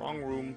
Wrong room.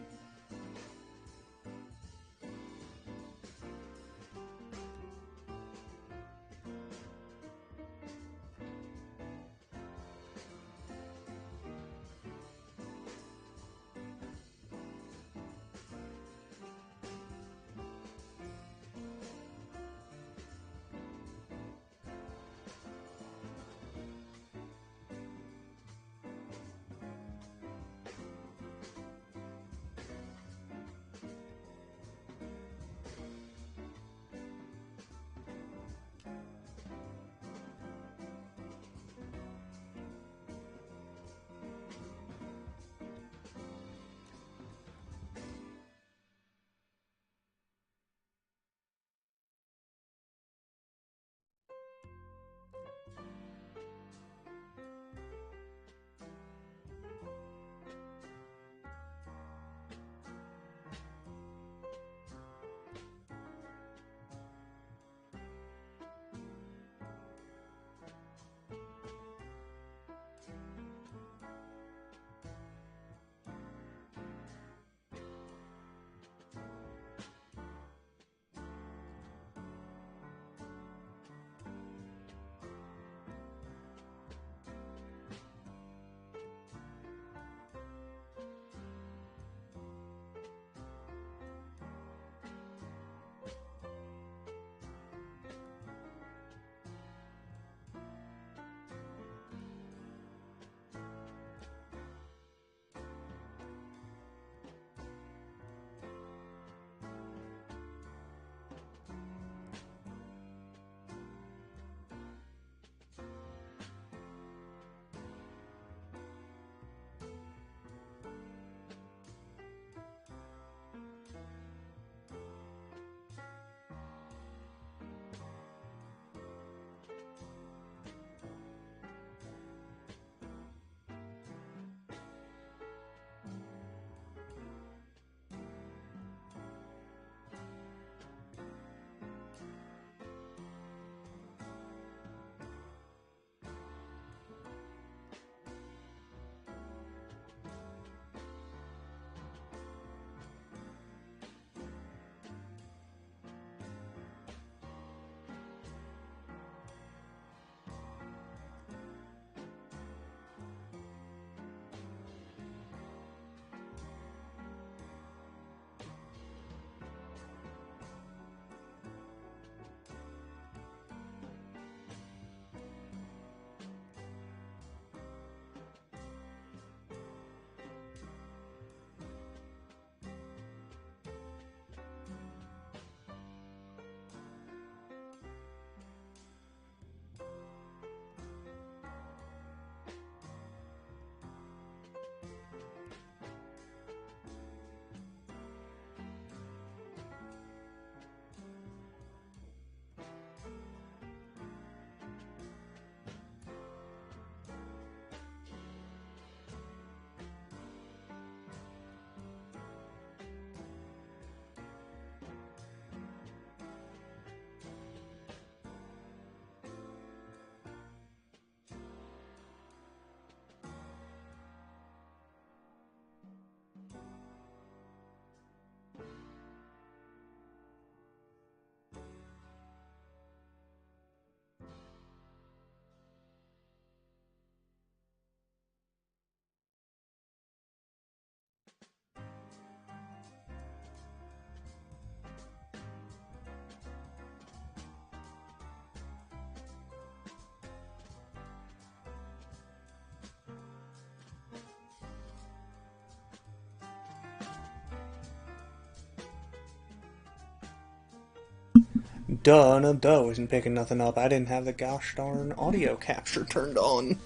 Duh, no duh, wasn't picking nothing up. I didn't have the gosh darn audio capture turned on.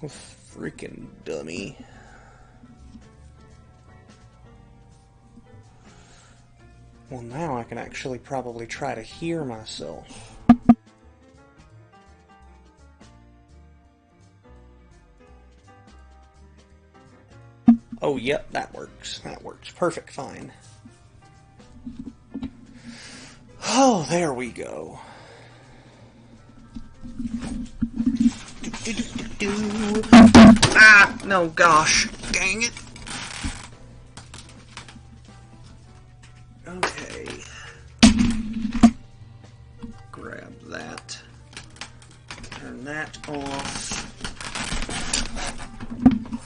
Freaking dummy. Well, now I can actually probably try to hear myself. Oh, yep, that works. That works. Perfect, fine. Oh, there we go. Do, do, do, do, do. Ah! No, gosh. Dang it. Okay. Grab that. Turn that off.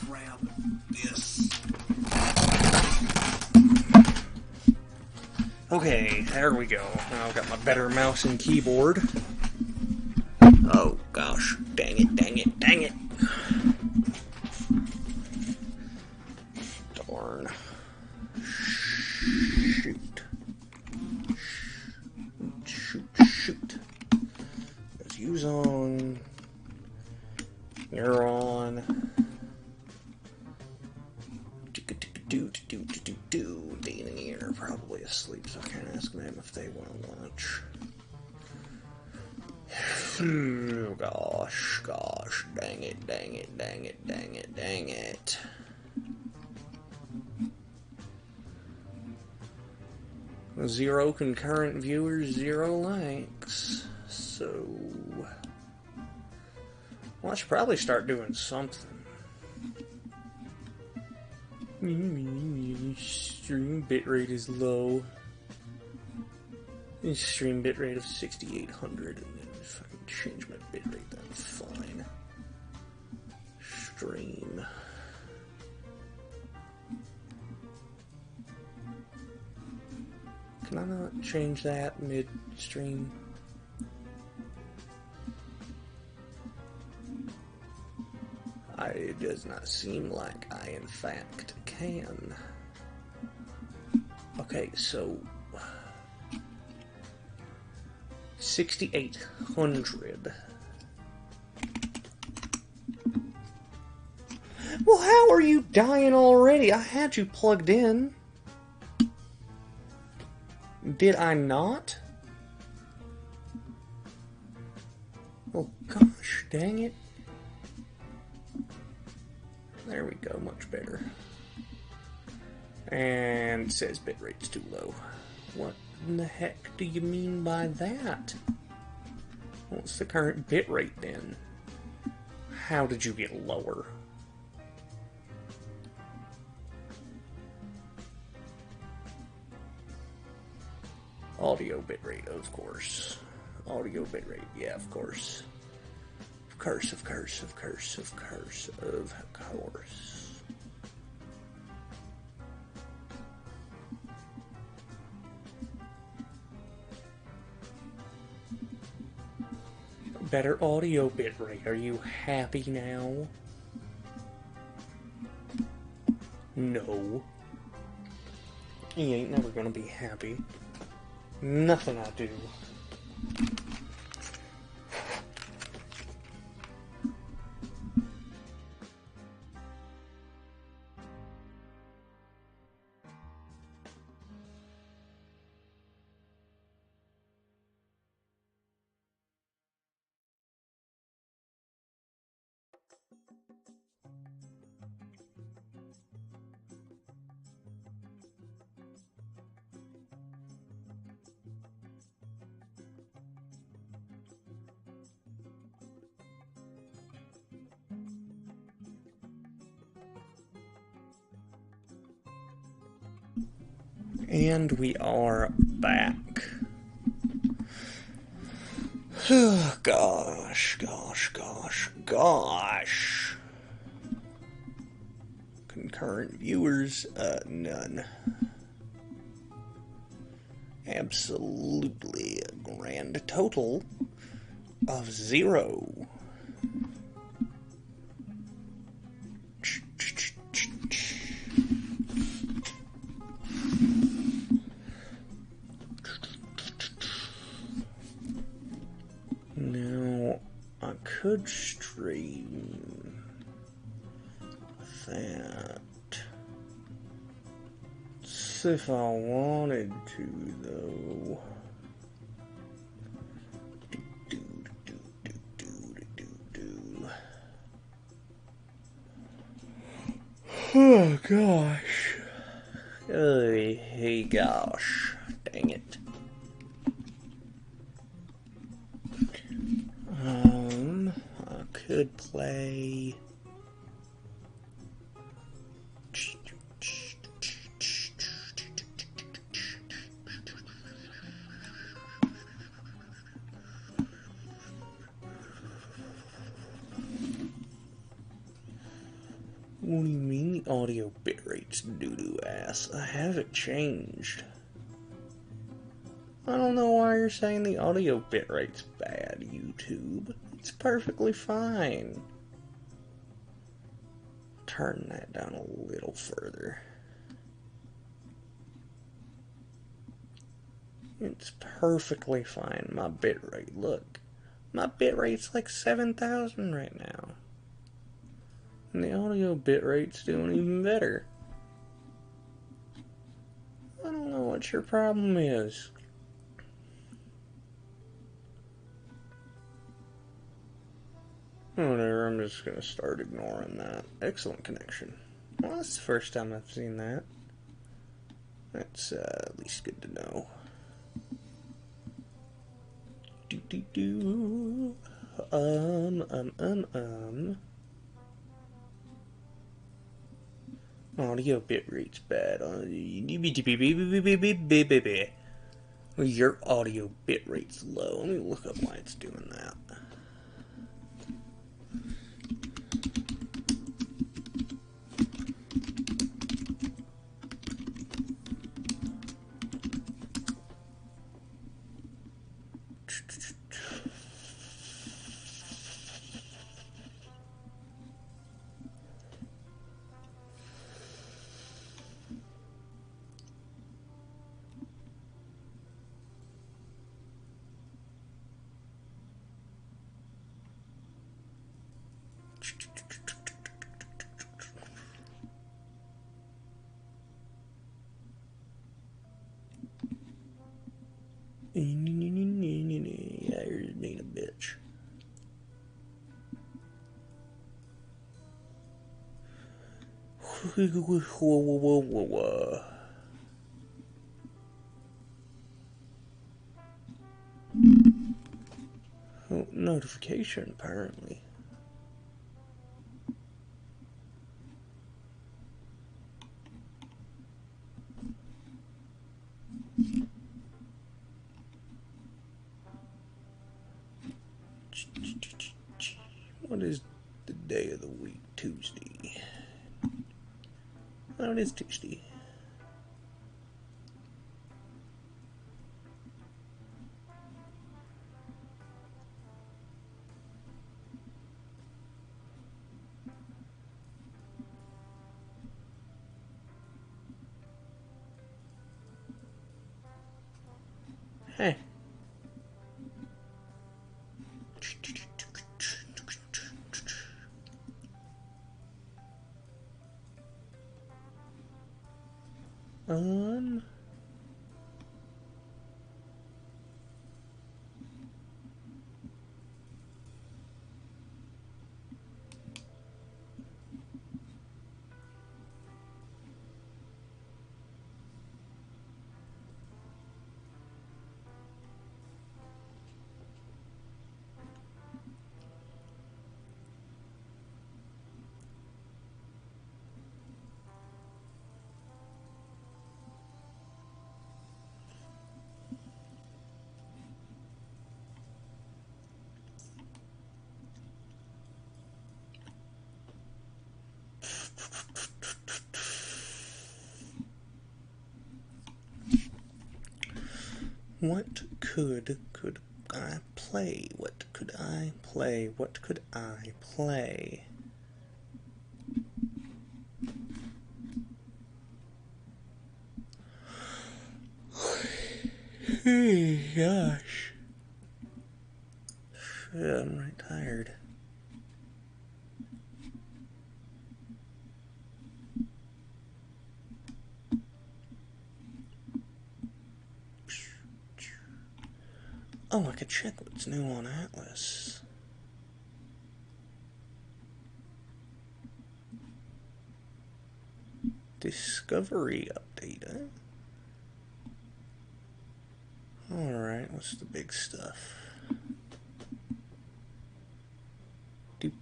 Grab this. Okay, there we go. Now I've got my better mouse and keyboard. Oh gosh, dang it, dang it, dang it. Darn. Shoot. Shoot. Let's use on. You're on. Dean and Ian are probably asleep, so I can't ask them if they want lunch. Oh, gosh, dang it. Zero concurrent viewers, 0 likes. So, well, I should probably start doing something. Stream bitrate is low. Stream bitrate of 6800, and then if I can change my bitrate, that's fine. Stream. Can I not change that mid-stream? It does not seem like I, in fact, can. Okay, so 6,800. Well, how are you dying already? I had you plugged in. Did I not? Oh gosh, dang it. There we go, much better. And it says bitrate's too low. What in the heck do you mean by that? What's the current bitrate then? How did you get lower? Audio bitrate, of course. Audio bitrate, yeah, of course. Of course. Better audio bitrate. Are you happy now? No. You ain't never gonna be happy. Nothing I do. And we are back. Gosh. Concurrent viewers, none. Absolutely a grand total of 0. Now, I could stream that if I wanted to, though. Oh gosh. Hey gosh. Dang it. I could play What do you mean the audio bitrate's doo-doo ass? I have it changed. I don't know why you're saying the audio bitrate's bad, YouTube. It's perfectly fine. Turn that down a little further. It's perfectly fine, my bitrate. Look, my bitrate's like 7,000 right now. And the audio bitrate's doing even better. I don't know what your problem is. Whatever, I'm just gonna start ignoring that. Excellent connection. Well, that's the first time I've seen that. That's at least good to know. Do. Audio bitrate's bad. Well, your audio bitrate's low. Let me look up why it's doing that. Yeah, you're being a bitch. Oh, notification, apparently. What is the day of the week? Tuesday. Oh, it is Tuesday. Hey. What could I play? What could I play? What could I play? Gosh. Shit, I'm right tired. Oh, I could check what's new on Atlas. Discovery update, huh? Alright, what's the big stuff? Well,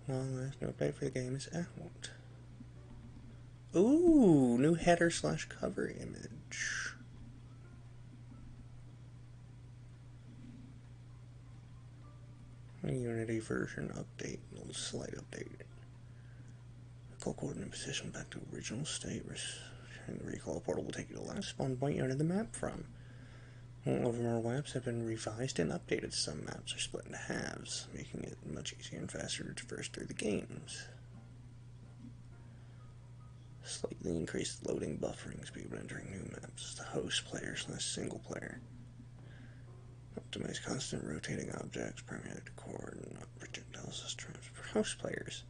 there's no update for the game is out. Ooh, new header/cover image. A Unity version update, a little slight update. Recall coordinate position back to original state. The recall portal will take you to the last spawn point you entered the map from. All of our maps have been revised and updated. Some maps are split into halves, making it much easier and faster to traverse through the games. Slightly increased loading buffering speed when entering new maps. The host player / single player. Optimize constant rotating objects, primarily to coordinate projectiles as traps for host players.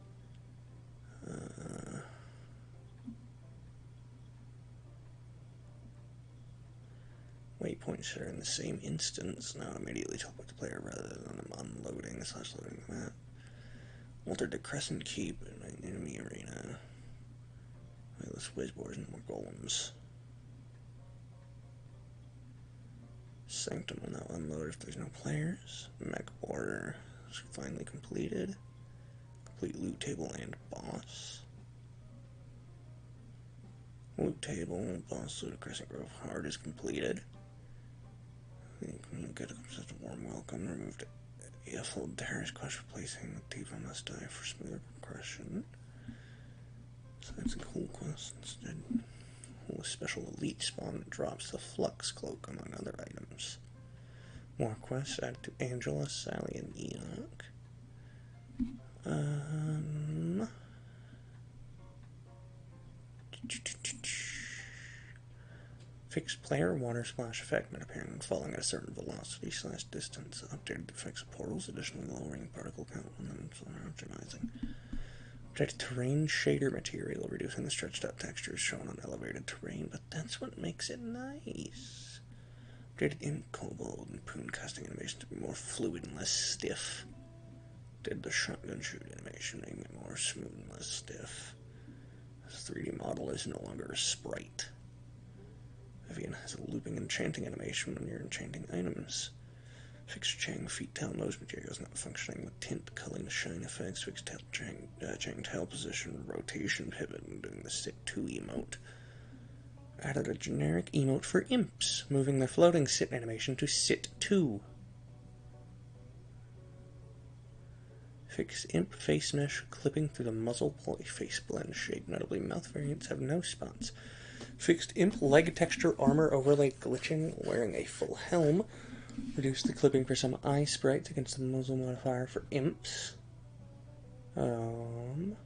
Waypoints are in the same instance, now immediately teleport the player rather than unloading / loading the map. Altered the Crescent Keep in an enemy arena. Less whizboards and more golems. Sanctum will now unload if there's no players. Mech Order is finally completed. Complete loot table and boss. Loot table, boss loot of Crescent Grove Hard is completed. Get a warm welcome. Removed a full terrorist quest, replacing the Diva Must Die for smoother progression. So that's a cool quest instead. A special elite spawn that drops the Flux Cloak among other items. More quests added to Angela, Sally, and Enoch. Fixed player water splash effect not appearing when falling at a certain velocity / distance. Updated effects of portals, additionally lowering particle count on them, so optimizing. Updated terrain shader material, reducing the stretched out textures shown on elevated terrain, but that's what makes it nice. Updated in Kobold and Poon casting animation to be more fluid and less stiff. Did the shotgun shoot animation, making it more smooth and less stiff. This 3D model is no longer a sprite. Vivian has a looping enchanting animation when you're enchanting items. Fixed Chang feet tail nose materials not functioning with tint, culling, shine effects. Fixed tail Chang tail position, rotation pivot, and doing the sit 2 emote. Added a generic emote for imps, moving their floating sit animation to sit 2. Fixed imp face mesh clipping through the muzzle face blend shape. Notably, mouth variants have no spots. Fixed imp leg texture armor overlay glitching, wearing a full helm. Reduce the clipping for some eye sprites against the muzzle modifier for imps. Added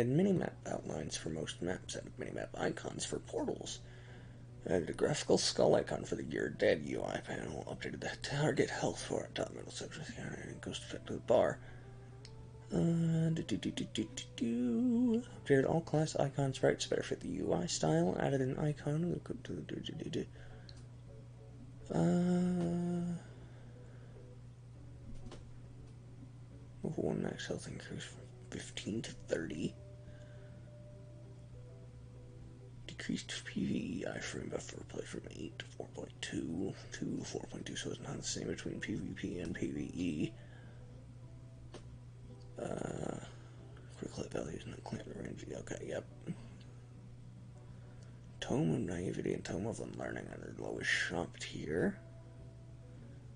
minimap outlines for most maps. Added minimap icons for portals. Added a graphical skull icon for the You're Dead UI panel. Updated the target health for it. Top middle section and ghost effect to the bar. Updated all class icon sprites to better fit the UI style. Added an icon. Over 1 max health increase from 15 to 30. Decreased PvE iframe buffer play from 8 to 4.2 to 4.2, so it's not the same between PvP and PvE. Quick light values not clamp the range. Okay, yep. Tome of Naivety and Tome of Unlearning are the lowest shop tier.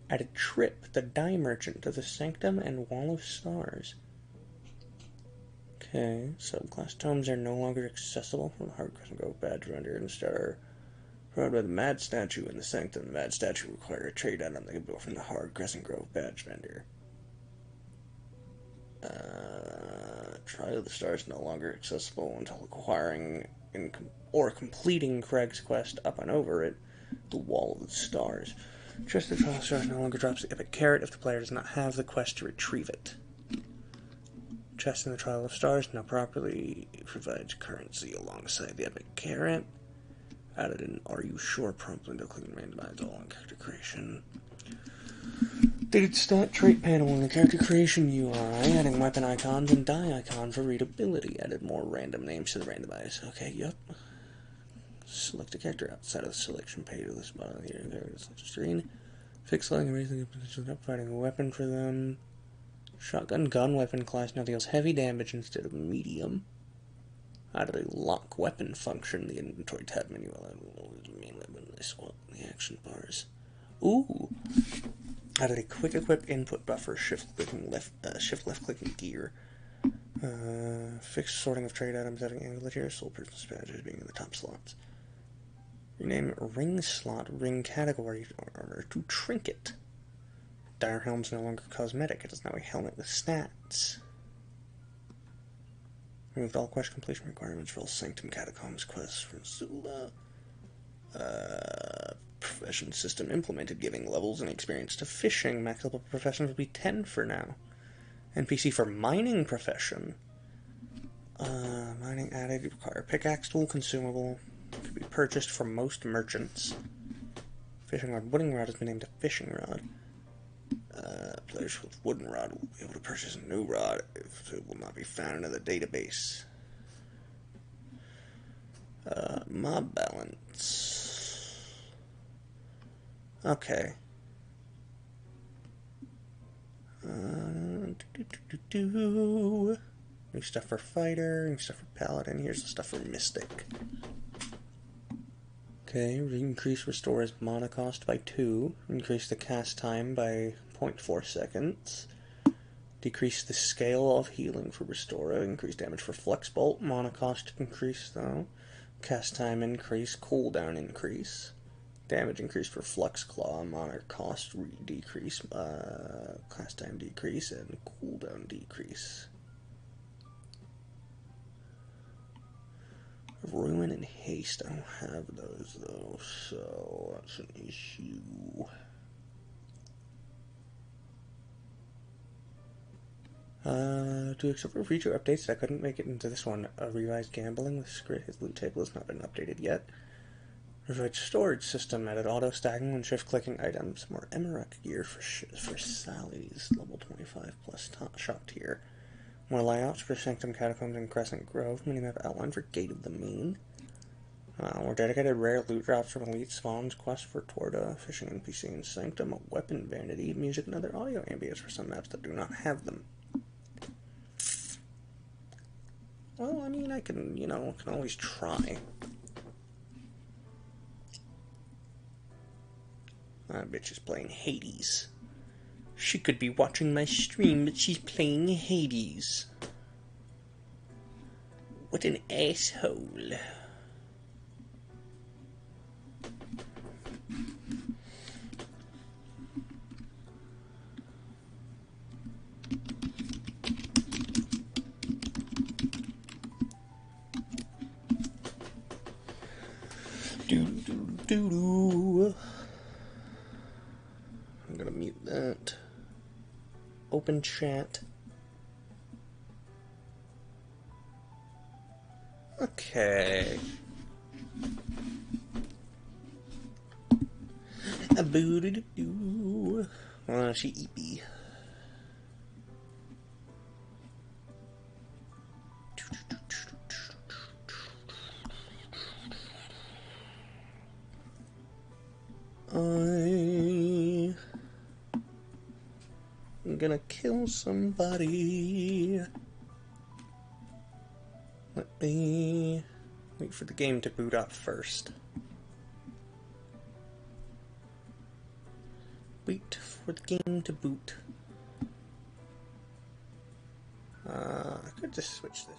Added Trip, the Dye Merchant, to the Sanctum and Wall of Stars. Okay, subclass tomes are no longer accessible from the Hard Crescent Grove badge vendor. Instead are provided by the Mad Statue in the Sanctum. The Mad Statue require a trade item that can go from the Hard Crescent Grove badge vendor. Trial of the Stars no longer accessible until acquiring or completing Craig's quest up and over it, the Wall of the Stars. Chest of the Trial of the Stars no longer drops the Epic Carrot if the player does not have the quest to retrieve it. Chest in the Trial of Stars now properly provides currency alongside the Epic Carrot. Added an Are You Sure prompt window, clicking randomize all on character creation. Updated stat trait panel in the character creation UI, adding weapon icons and die icon for readability. Added more random names to the randomize. Okay, yep. Select a character outside of the selection page of this bottom here. There it is. Screen. Fix selecting and raising the position up, finding a weapon for them. Shotgun gun weapon class now deals heavy damage instead of medium. Added a lock weapon function. The inventory tab menu will always the main weapon. They swap the action bars. Ooh! Added a quick equip input buffer, shift left clicking gear. Fixed sorting of trade items having angular tier, sole purchase badges being in the top slots. Rename ring slot ring category order to trinket. Dire helm's no longer cosmetic, it is now a helmet with stats. Removed all quest completion requirements for all Sanctum Catacombs quests from Zula. Profession system implemented, giving levels and experience to fishing. Max level profession will be 10 for now. NPC for mining profession. Mining added, require pickaxe tool consumable. Could be purchased from most merchants. Fishing rod, wooden rod has been named a fishing rod. Players with wooden rod will be able to purchase a new rod if it will not be found in the database. Mob balance. Okay. New stuff for fighter, new stuff for paladin. Here's the stuff for mystic. Okay, increase restores mana cost by 2. Increase the cast time by 0.4 seconds. Decrease the scale of healing for Restora. Increase damage for Flex Bolt. Mana cost increase though. Cast time increase. Cooldown increase. Damage increase for Flux Claw. Mana cost decrease. Cast time decrease. And cooldown decrease. Ruin and Haste. I don't have those though, so that's an issue. To accept for future updates, I couldn't make it into this one. Revised gambling with Scrit. His loot table has not been updated yet. Revised storage system added auto stacking and shift clicking items. More Emerek gear for Sally's level 25 plus shop tier. More layouts for Sanctum Catacombs and Crescent Grove. Minimap outline for Gate of the Moon. More dedicated rare loot drops from Elite Spawns. Quest for Torda. Fishing NPC in Sanctum. A weapon vanity. Music and other audio ambience for some maps that do not have them. Well, I mean, I can, can always try. That bitch is playing Hades. She could be watching my stream, but she's playing Hades. What an asshole. Doo-doo-doo-doo. I'm gonna mute that. Open chat. Okay. A boo-doo-doo. She eepy. I'm gonna kill somebody. Let me wait for the game to boot up first. Wait for the game to boot. I could just switch this.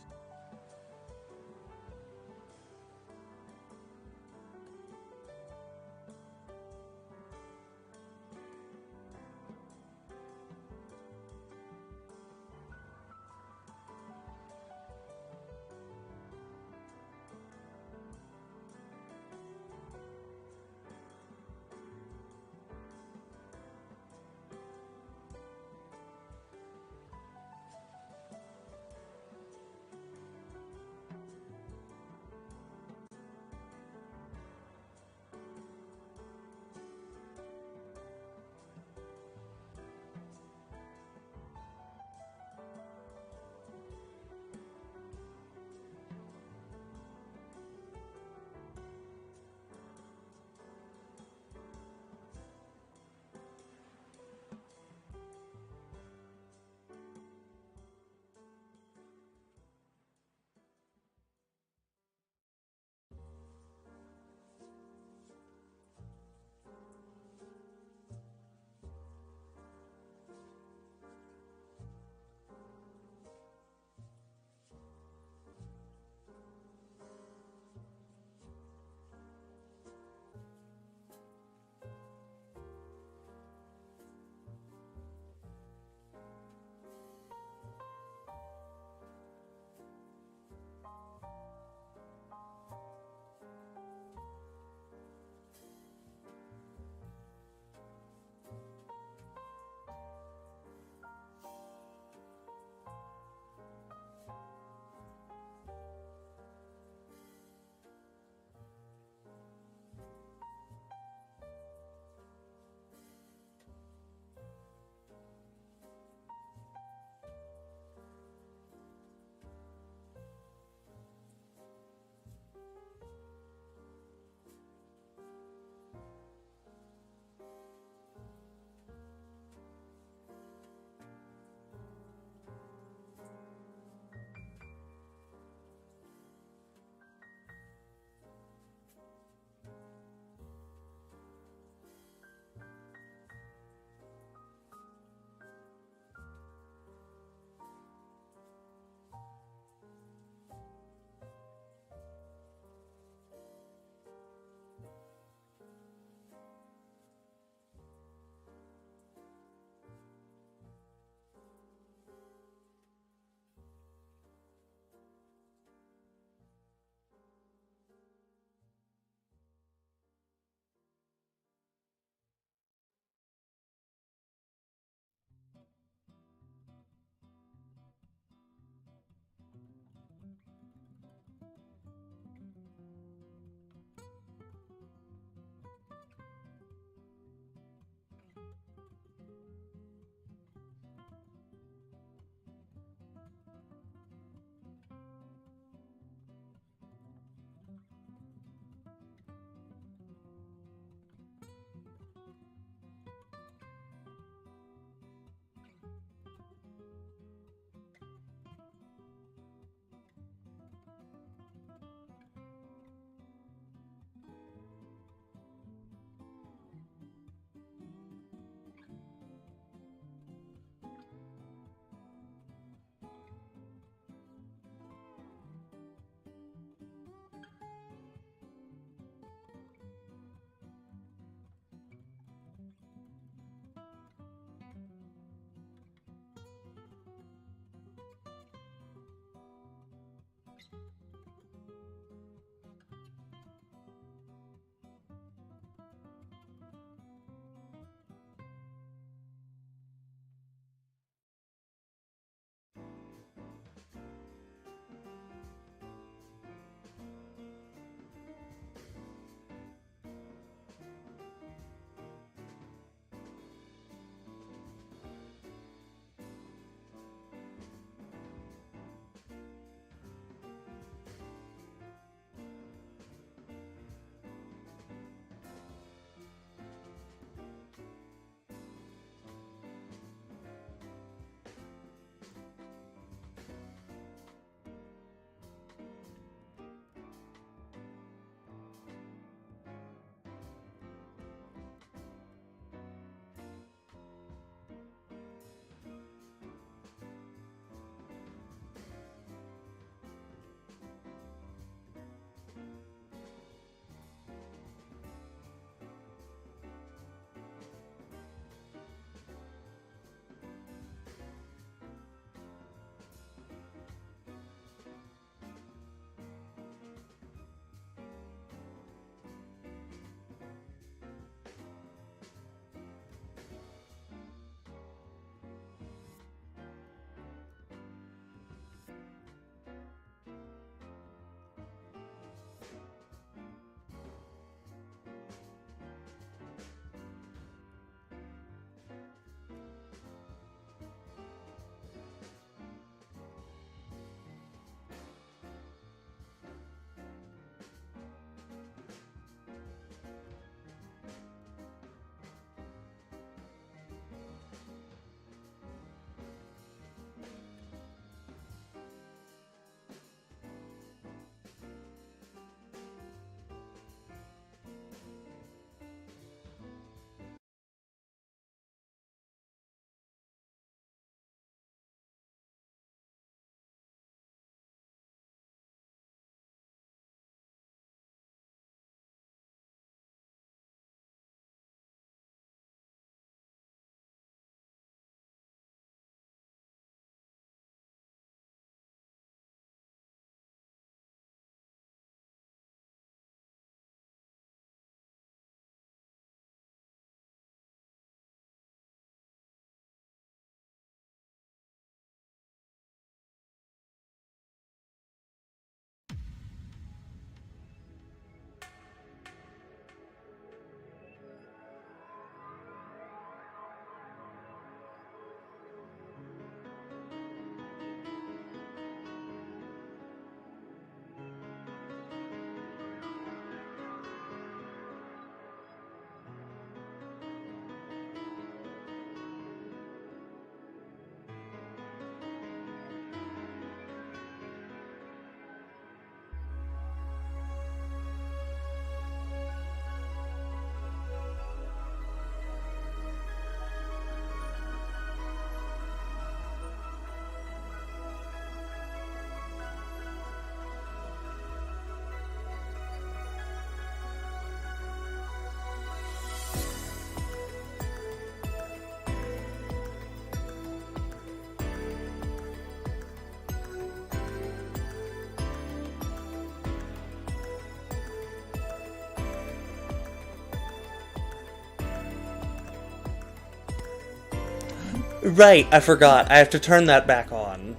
Right, I forgot. I have to turn that back on.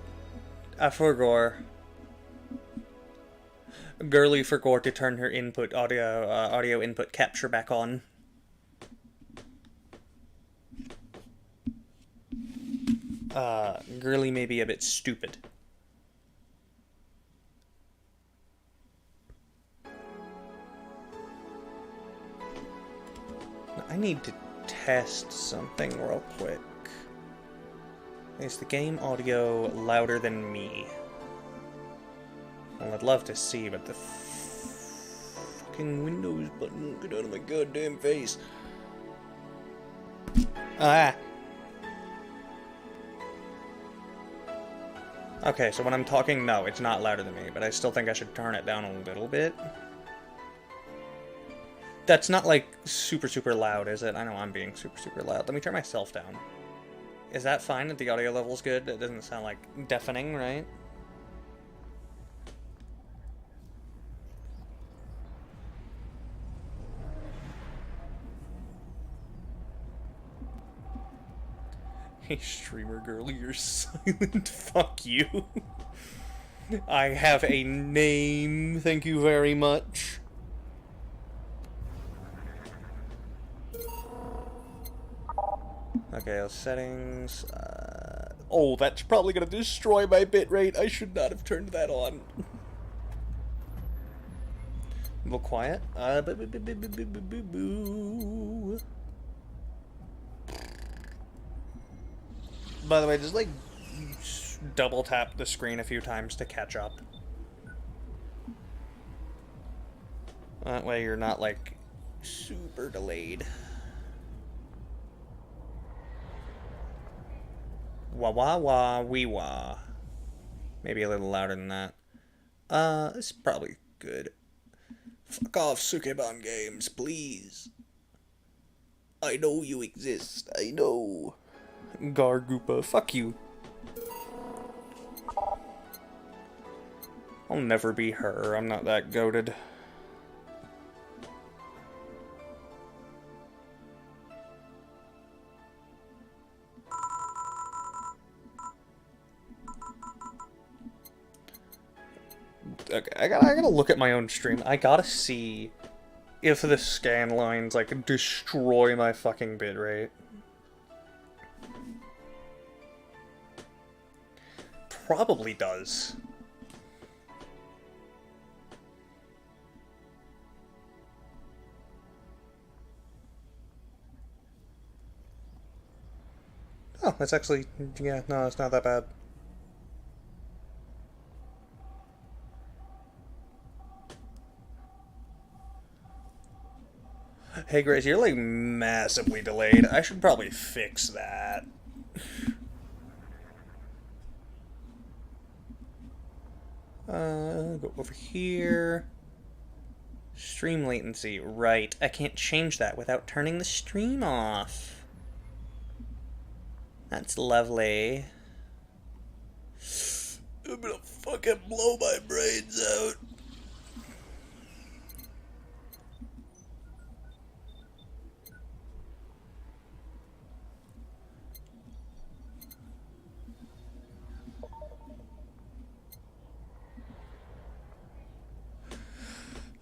I forgot. Girly forgot to turn her input audio input capture back on. Girly may be a bit stupid. I need to test something real quick. Is the game audio louder than me? Well, I'd love to see, but the fucking Windows button won't get out of my goddamn face. Ah! Okay, so when I'm talking, no, it's not louder than me, but I still think I should turn it down a little bit. That's not, like, super, super loud, is it? I know I'm being super, super loud. Let me turn myself down. Is that fine if the audio level's good? It doesn't sound, like, deafening, right? Hey, streamer girl, you're silent. Fuck you. I have a name, thank you very much. Okay, settings. Oh, that's probably gonna destroy my bitrate. I should not have turned that on. A little quiet. By the way, just like double tap the screen a few times to catch up. That way you're not like super delayed. Wah wah wah wee wah. Maybe a little louder than that. It's probably good. Fuck off, Sukeban Games, please. I know you exist, I know. Gargoopa, fuck you. I'll never be her, I'm not that goated. Okay, I gotta look at my own stream. I gotta see if the scan lines, like, destroy my fucking bitrate. Probably does. Oh, that's actually, yeah, no, it's not that bad. Hey Grace, you're like massively delayed. I should probably fix that. Go over here. Stream latency. Right. I can't change that without turning the stream off. That's lovely. I'm gonna fucking blow my brains out.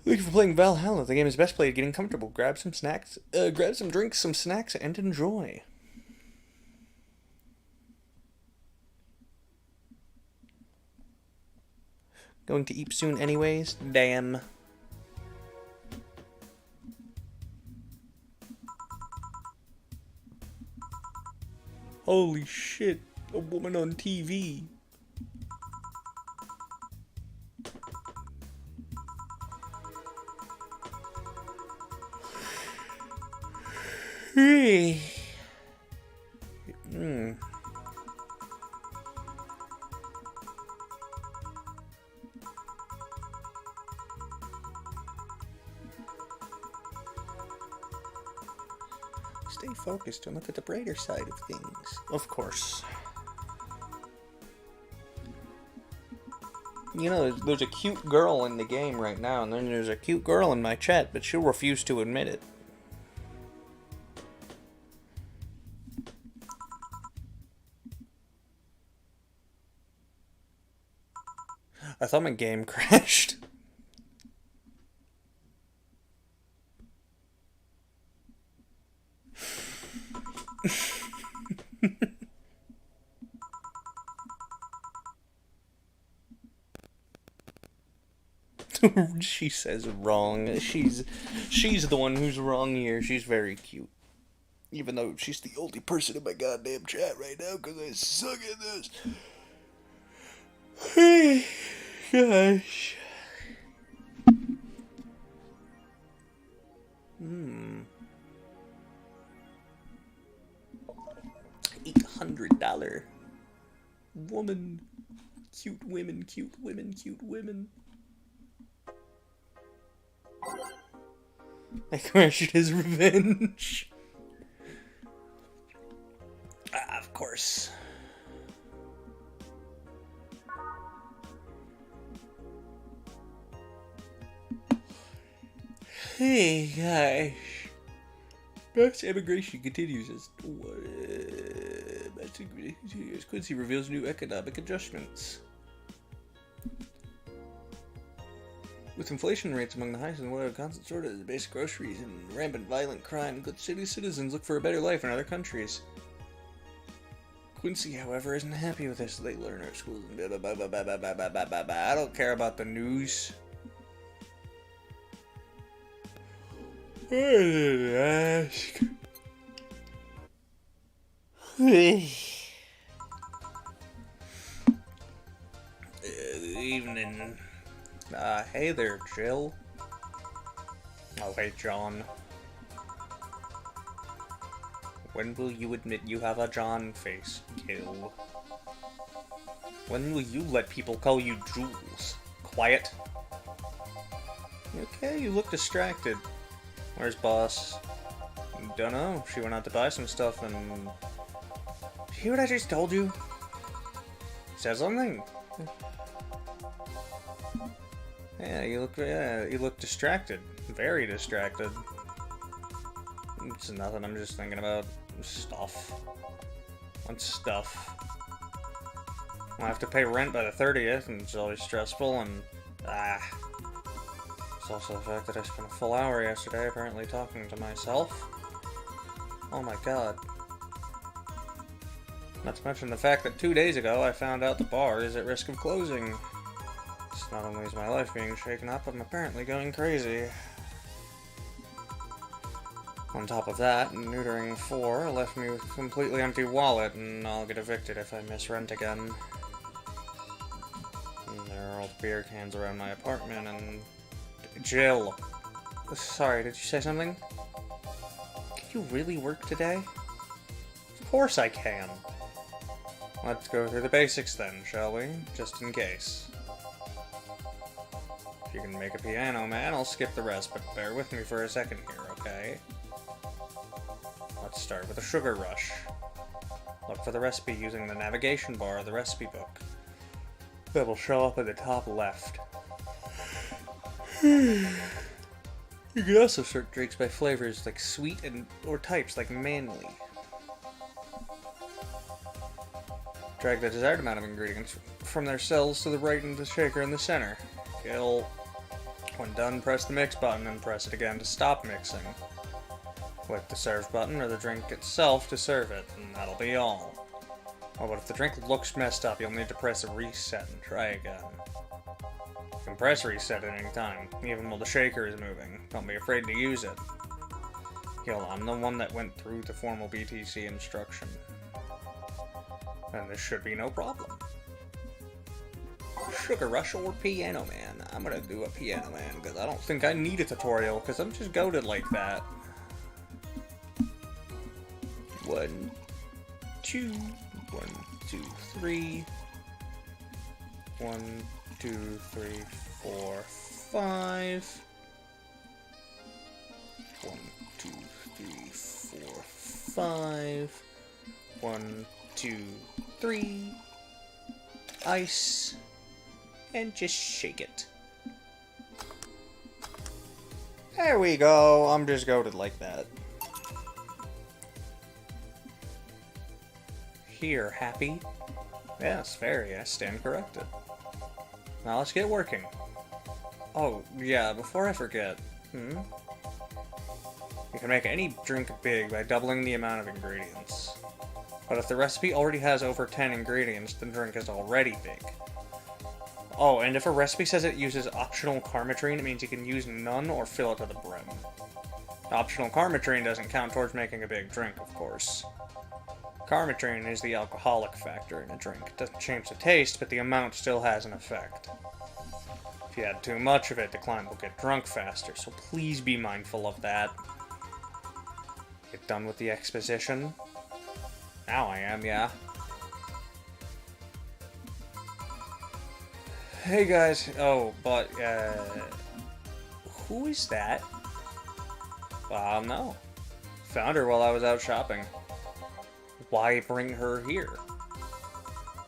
Thank you for playing Valhalla. The game is best played getting comfortable. Grab some snacks, grab some drinks, some snacks, and enjoy. Going to eat soon anyways? Damn. Holy shit, a woman on TV. Hey. Stay focused and look at the brighter side of things. Of course. You know, there's a cute girl in the game right now, and then there's a cute girl in my chat, but she'll refuse to admit it. I thought my game crashed. She says wrong. She's the one who's wrong here. She's very cute. Even though she's the only person in my goddamn chat right now because I suck at this. Hey, gosh. $800 woman. Cute women, cute women, cute women. I crashed his revenge. Of course. Hey, gosh. Mass immigration continues as Quincy reveals new economic adjustments. With inflation rates among the highest in the world, constant shortage of basic groceries, and rampant violent crime, good city citizens look for a better life in other countries. Quincy, however, isn't happy with this. They learn at schools and I don't care about the news. I didn't ask. Evening. Hey there, Jill. Oh, hey, John. When will you admit you have a John face, Gil? When will you let people call you Jules? Quiet. Okay, you look distracted. Where's Boss? Dunno. She went out to buy some stuff and... Did you hear what I just told you? Said something? Yeah, you look distracted. Very distracted. It's nothing, I'm just thinking about stuff. What stuff? I have to pay rent by the 30th, and it's always stressful, and... It's also the fact that I spent a full hour yesterday apparently talking to myself. Oh my god. Not to mention the fact that 2 days ago I found out the bar is at risk of closing. It's not only is my life being shaken up, I'm apparently going crazy. On top of that, neutering 4 left me with a completely empty wallet, and I'll get evicted if I miss rent again. And there are all the beer cans around my apartment, and... Jill. Sorry, did you say something? Can you really work today? Of course I can. Let's go through the basics then, shall we? Just in case. If you can make a piano man, I'll skip the rest, but bear with me for a second here, okay? Let's start with a sugar rush. Look for the recipe using the navigation bar of the recipe book. That will show up at the top left. You can also sort drinks by flavors like sweet or types like manly. Drag the desired amount of ingredients from their cells to the right into the shaker in the center. Kill. When done, press the mix button and press it again to stop mixing. Click the serve button or the drink itself to serve it, and that'll be all. Oh, but if the drink looks messed up, you'll need to press a reset and try again. You can press reset at any time, even while the shaker is moving. Don't be afraid to use it. Yo, I'm the one that went through the formal BTC instruction. And this should be no problem. Sugar Rush or Piano Man? I'm gonna do a Piano Man, because I don't think I need a tutorial, because I'm just goated like that. 1, 2, 1, 2, 3. 1, 2, 3, 4, 5. 1, 2, 3, 4, 5. 1, 2, 3. Ice. And just shake it. There we go. I'm just goated like that. Here, happy? Yes, very. I stand corrected. Now let's get working. Oh, yeah, before I forget. You can make any drink big by doubling the amount of ingredients. But if the recipe already has over 10 ingredients, the drink is already big. Oh, and if a recipe says it uses optional karmatrine, it means you can use none or fill it to the brim. Optional karmatrine doesn't count towards making a big drink, of course. Karmatrine is the alcoholic factor in a drink. It doesn't change the taste, but the amount still has an effect. If you add too much of it, the client will get drunk faster, so please be mindful of that. Get done with the exposition? Now I am, yeah. Hey guys, oh, but, who is that? No. Found her while I was out shopping. Why bring her here?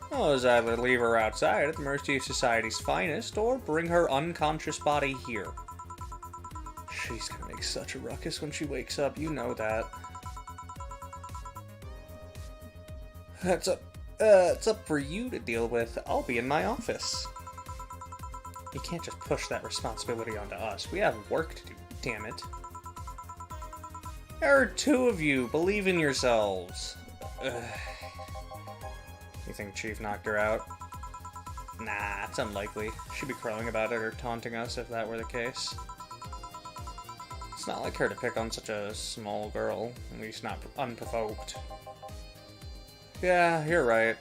Well, is either leave her outside at the mercy of society's finest, or bring her unconscious body here. She's gonna make such a ruckus when she wakes up, you know that. It's up for you to deal with. I'll be in my office. You can't just push that responsibility onto us. We have work to do, damn it. There are two of you. Believe in yourselves. You think Chief knocked her out? Nah, it's unlikely. She'd be crowing about it or taunting us if that were the case. It's not like her to pick on such a small girl, at least not unprovoked. Yeah, you're right.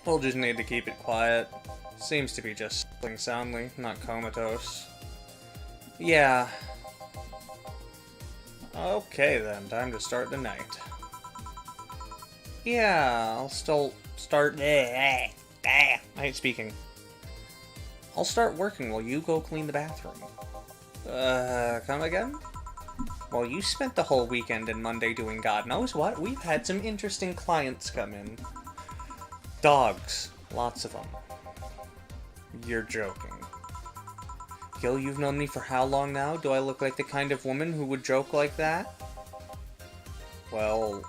We'll just need to keep it quiet. Seems to be just sleeping soundly, not comatose. Yeah. Okay then, time to start the night. Yeah, I'll still start. I ain't speaking. I'll start working while you go clean the bathroom. Come again? Well, you spent the whole weekend and Monday doing God knows what. We've had some interesting clients come in. Dogs. Lots of them. You're joking. Gil, you've known me for how long now? Do I look like the kind of woman who would joke like that? Well...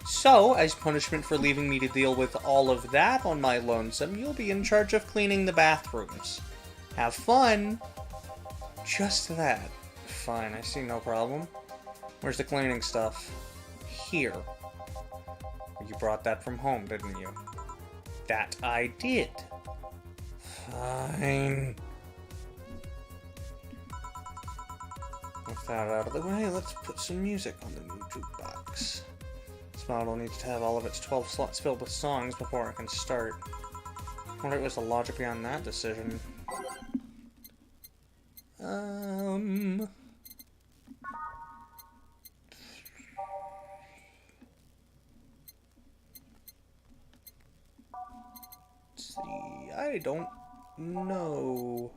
So, as punishment for leaving me to deal with all of that on my lonesome, you'll be in charge of cleaning the bathrooms. Have fun! Just that. Fine, I see no problem. Where's the cleaning stuff? Here. You brought that from home, didn't you? That I did. Fine. With that out of the way, let's put some music on the new jukebox. This model needs to have all of its 12 slots filled with songs before it can start. I wonder what was the logic behind that decision. Let's see, I don't know.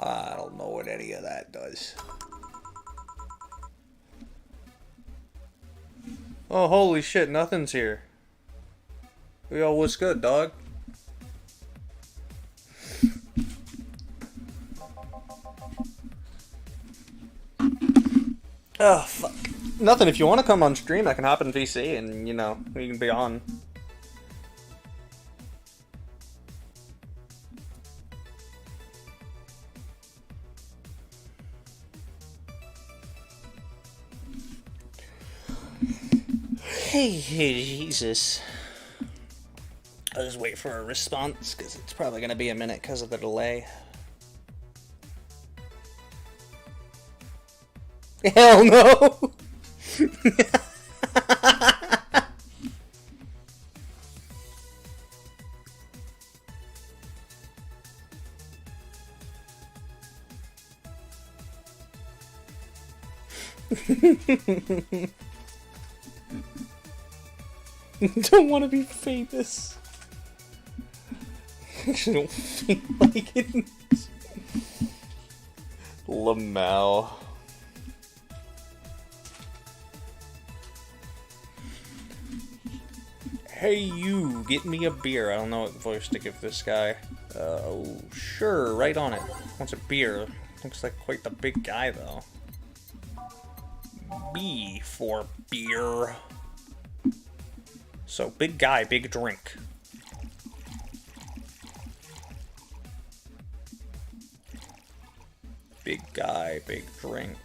I don't know what any of that does. Oh, holy shit, nothing's here. Yo, what's good, dog? Oh, fuck. Nothing. If you want to come on stream, I can hop in VC and, you know, we can be on. Hey, Jesus. I'll just wait for a response, because it's probably going to be a minute because of the delay. Hell no! Don't want to be famous. I actually don't feel like it. Lamau. Hey you, get me a beer. I don't know what voice to give this guy. Oh, sure, right on it. Wants a beer. Looks like quite the big guy, though. B for beer. So, big guy, big drink. Big guy, big drink.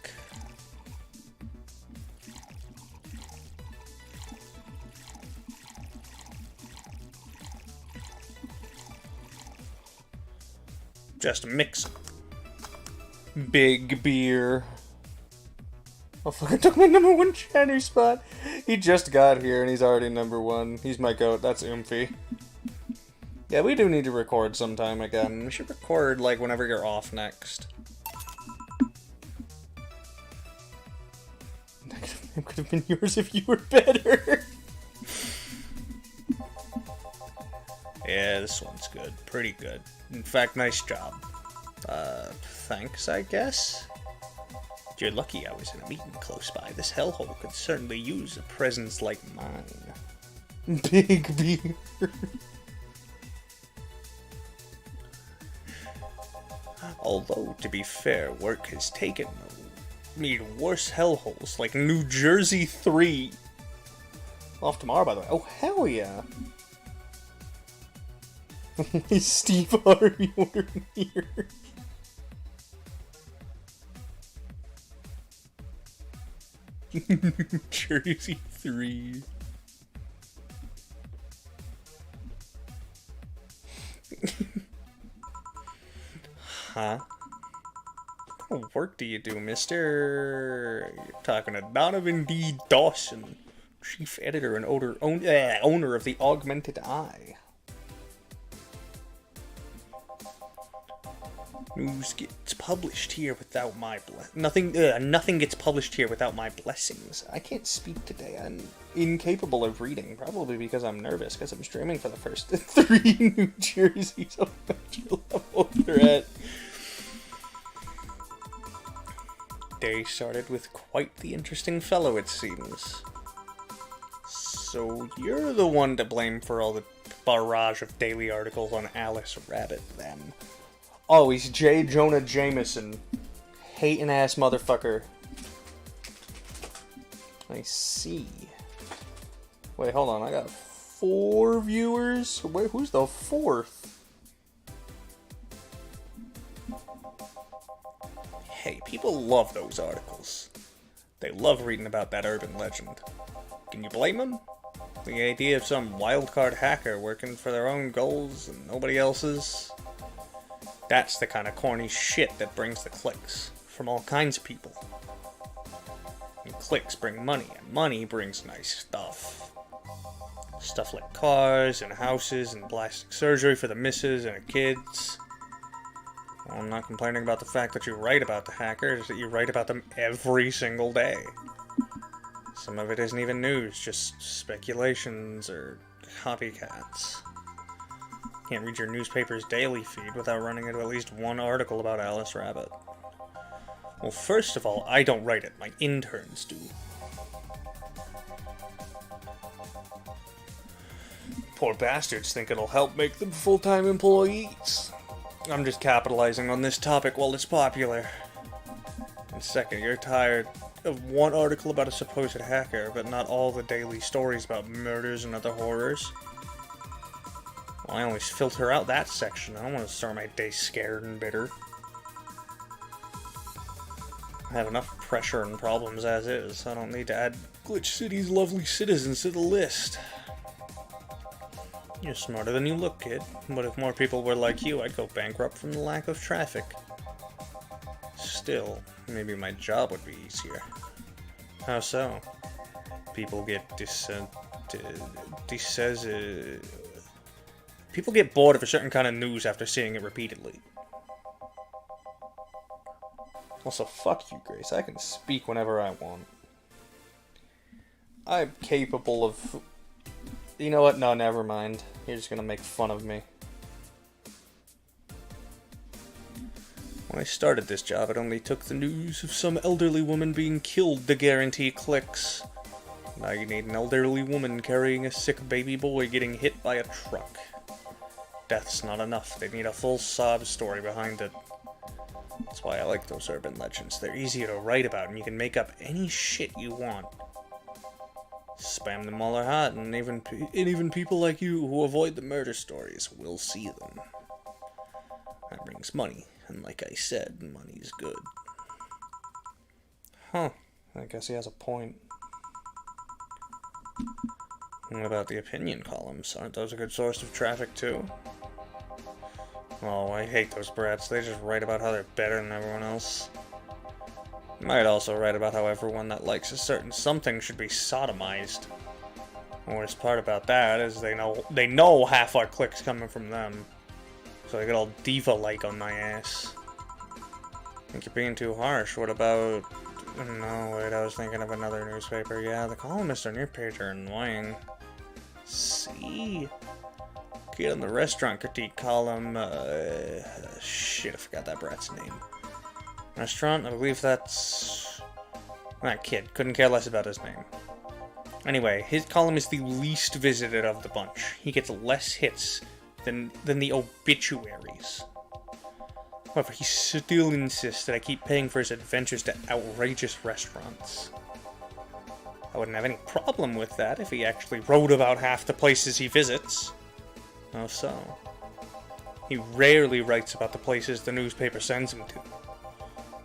Just mix. Big beer. Oh fuck, I took my #1 Channy spot. He just got here and he's already #1. He's my goat, that's Oomphy. Yeah, we do need to record sometime again. We should record, like, whenever you're off next. It could have been yours if you were better. Yeah, this one's good. Pretty good. In fact, nice job. Thanks, I guess? You're lucky I was in a meeting close by. This hellhole could certainly use a presence like mine. Big beer. Although, to be fair, work has taken me to worse hellholes like New Jersey 3. Off tomorrow, by the way. Oh, hell yeah. Steve Harvey ordered here. New Jersey 3. Huh? What kind of work do you do, mister? You're talking to Donovan D. Dawson, chief editor and owner of the Augmented Eye. News gets published here without my nothing gets published here without my blessings. I can't speak today. I'm incapable of reading, probably because I'm nervous, because I'm streaming for the first 3 New Jerseys on the level they're at. Day started with quite the interesting fellow, it seems. So you're the one to blame for all the barrage of daily articles on Alice Rabbit, then. Oh, he's J. Jonah Jameson. Hating ass motherfucker. I see. Wait, hold on. I got 4 viewers? Wait, who's the 4th? Hey, people love those articles. They love reading about that urban legend. Can you blame them? The idea of some wildcard hacker working for their own goals and nobody else's? That's the kind of corny shit that brings the clicks from all kinds of people. And clicks bring money, and money brings nice stuff. Stuff like cars, and houses, and plastic surgery for the missus and the kids. Well, I'm not complaining about the fact that you write about the hackers, that you write about them every single day. Some of it isn't even news, just speculations or copycats. Can't read your newspaper's daily feed without running into at least one article about Alice Rabbit. Well, first of all, I don't write it. My interns do. Poor bastards think it'll help make them full-time employees. I'm just capitalizing on this topic while it's popular. And second, you're tired of one article about a supposed hacker, but not all the daily stories about murders and other horrors. Well, I always filter out that section. I don't want to start my day scared and bitter. I have enough pressure and problems as is. I don't need to add Glitch City's lovely citizens to the list. You're smarter than you look, kid. But if more people were like you, I'd go bankrupt from the lack of traffic. Still, maybe my job would be easier. How so? People get people get bored of a certain kind of news after seeing it repeatedly. Also, fuck you, Grace. I can speak whenever I want. I'm capable of... You know what? No, never mind. You're just gonna make fun of me. When I started this job, it only took the news of some elderly woman being killed to guarantee clicks. Now you need an elderly woman carrying a sick baby boy getting hit by a truck. Death's not enough. They need a full sob story behind it. That's why I like those urban legends. They're easier to write about, and you can make up any shit you want. Spam them while they're hot, and even people like you who avoid the murder stories will see them. That brings money, and like I said, money's good. Huh. I guess he has a point. What about the opinion columns? Aren't those a good source of traffic, too? Oh, I hate those brats. They just write about how they're better than everyone else. Might also write about how everyone that likes a certain something should be sodomized. The worst part about that is they know half our clicks coming from them. So they get all diva-like on my ass. I think you're being too harsh. What about... No, wait, I was thinking of another newspaper. Yeah, the columnists on your page are annoying. See? Kid on the restaurant critique column, shit, I forgot that brat's name. Restaurant, I believe that's... That kid, couldn't care less about his name. Anyway, his column is the least visited of the bunch. He gets less hits than the obituaries. However, he still insists that I keep paying for his adventures to outrageous restaurants. I wouldn't have any problem with that if he actually wrote about half the places he visits. Oh, so. He rarely writes about the places the newspaper sends him to.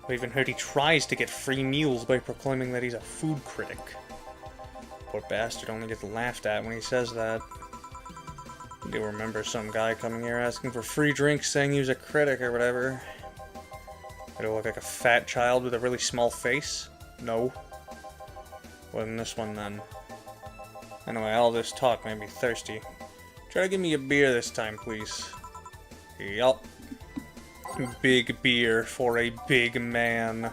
I've even heard he tries to get free meals by proclaiming that he's a food critic. Poor bastard only gets laughed at when he says that. I do remember some guy coming here asking for free drinks saying he was a critic or whatever. Did I look like a fat child with a really small face? No. Wasn't this one then. Anyway, all this talk made me thirsty. Try to give me a beer this time, please. Yup. Big beer for a big man.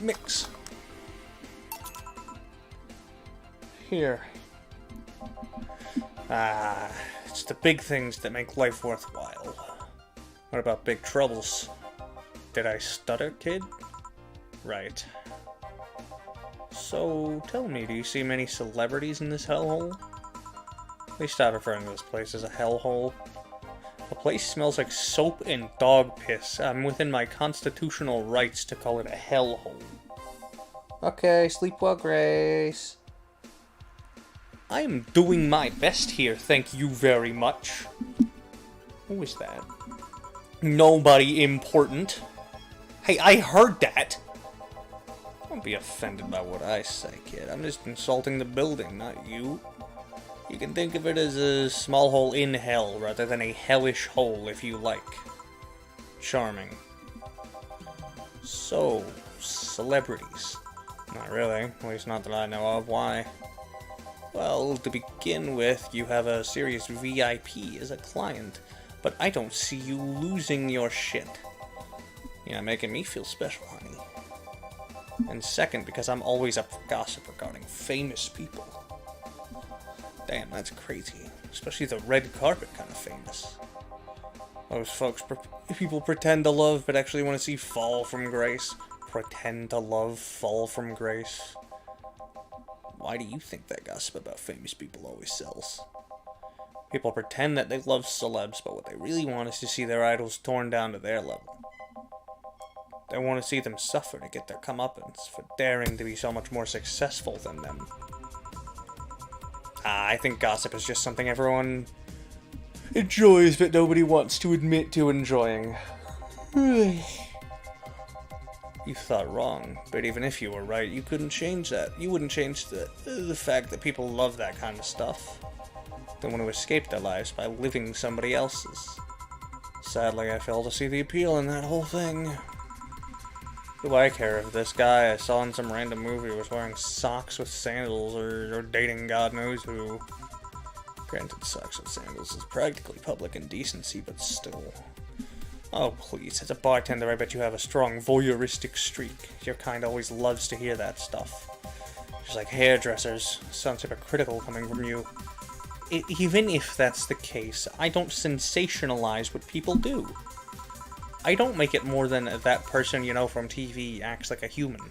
Mix. Here. It's the big things that make life worthwhile. What about big troubles? Did I stutter, kid? Right. So, tell me, do you see many celebrities in this hellhole? Please stop referring to this place as a hellhole. The place smells like soap and dog piss. I'm within my constitutional rights to call it a hellhole. Okay, sleep well, Grace. I am doing my best here, thank you very much. Who is that? Nobody important. Hey, I heard that! Don't be offended by what I say, kid. I'm just insulting the building, not you. You can think of it as a small hole in hell, rather than a hellish hole, if you like. Charming. So, celebrities. Not really, at least not that I know of. Why? Well, to begin with, you have a serious VIP as a client, but I don't see you losing your shit. You're not making me feel special, honey. And second, because I'm always up for gossip regarding famous people. Damn, that's crazy. Especially the red carpet kind of famous. Those folks people pretend to love, but actually want to see fall from grace. Pretend to love, fall from grace. Why do you think that gossip about famous people always sells? People pretend that they love celebs, but what they really want is to see their idols torn down to their level. They want to see them suffer to get their comeuppance for daring to be so much more successful than them. I think gossip is just something everyone enjoys, but nobody wants to admit to enjoying. You thought wrong, but even if you were right, you couldn't change that. You wouldn't change the fact that people love that kind of stuff. They want to escape their lives by living somebody else's. Sadly, I fail to see the appeal in that whole thing. Do I care if this guy I saw in some random movie was wearing socks with sandals or dating God knows who? Granted, socks with sandals is practically public indecency, but still. Oh, please, as a bartender, I bet you have a strong voyeuristic streak. Your kind always loves to hear that stuff. Just like hairdressers. Sounds hypocritical coming from you. Even if that's the case, I don't sensationalize what people do. I don't make it more than that person you know from TV acts like a human.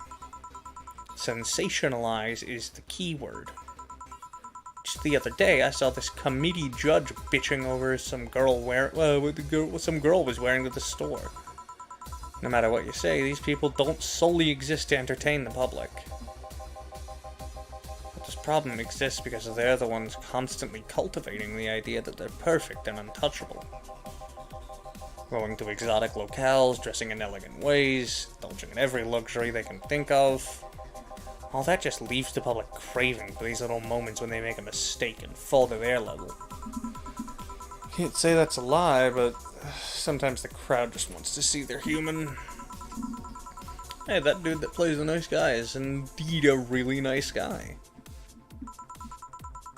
Sensationalize is the key word. Just the other day, I saw this committee judge bitching over some girl what some girl was wearing to the store. No matter what you say, these people don't solely exist to entertain the public. But this problem exists because they're the ones constantly cultivating the idea that they're perfect and untouchable. Going to exotic locales, dressing in elegant ways, indulging in every luxury they can think of. All that just leaves the public craving for these little moments when they make a mistake and fall to their level. Can't say that's a lie, but sometimes the crowd just wants to see they're human. Hey, that dude that plays the nice guy is indeed a really nice guy.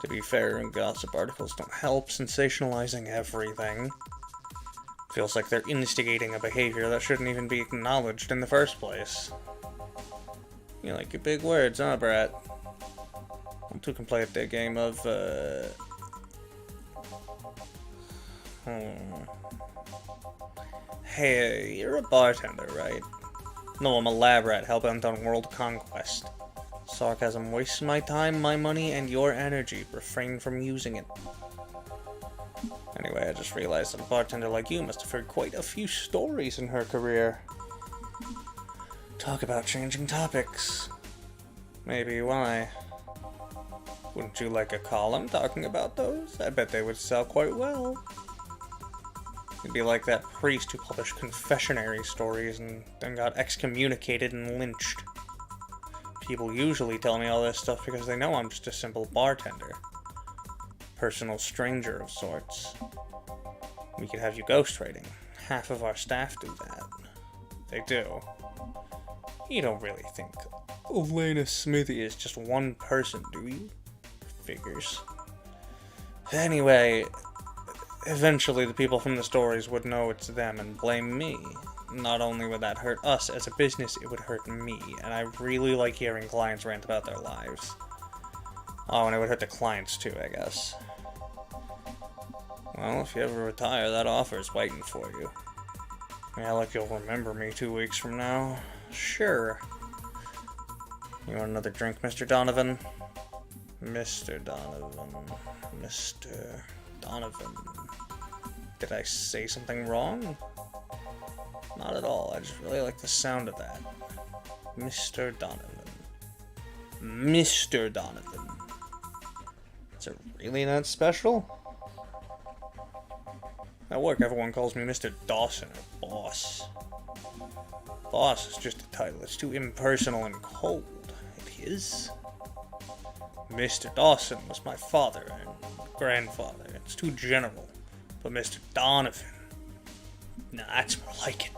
To be fair, gossip articles don't help sensationalizing everything. Feels like they're instigating a behavior that shouldn't even be acknowledged in the first place. You like your big words, huh, brat? I'm too can play at the game of, Hey, you're a bartender, right? No, I'm a lab rat hellbent on world conquest. Sarcasm wastes my time, my money, and your energy. Refrain from using it. Anyway, I just realized that a bartender like you must have heard quite a few stories in her career. Talk about changing topics. Maybe why? Wouldn't you like a column talking about those? I bet they would sell quite well. It'd be like that priest who published confessionary stories and then got excommunicated and lynched. People usually tell me all this stuff because they know I'm just a simple bartender. Personal stranger of sorts. We could have you ghostwriting. Half of our staff do that. They do. You don't really think Elena Smithy is just one person, do you? Figures. Anyway, eventually the people from the stories would know it's them and blame me. Not only would that hurt us as a business, it would hurt me, and I really like hearing clients rant about their lives. Oh, and it would hurt the clients too, I guess. Well, if you ever retire, that offer's waiting for you. Yeah, like you'll remember me 2 weeks from now. Sure. You want another drink, Mr. Donovan? Mr. Donovan. Mr. Donovan. Did I say something wrong? Not at all. I just really like the sound of that. Mr. Donovan. Mr. Donovan. Is it really that special? At work, everyone calls me Mr. Dawson, or Boss. Boss is just a title. It's too impersonal and cold. It is. Mr. Dawson was my father and grandfather. It's too general. But Mr. Donovan... Nah, that's more like it.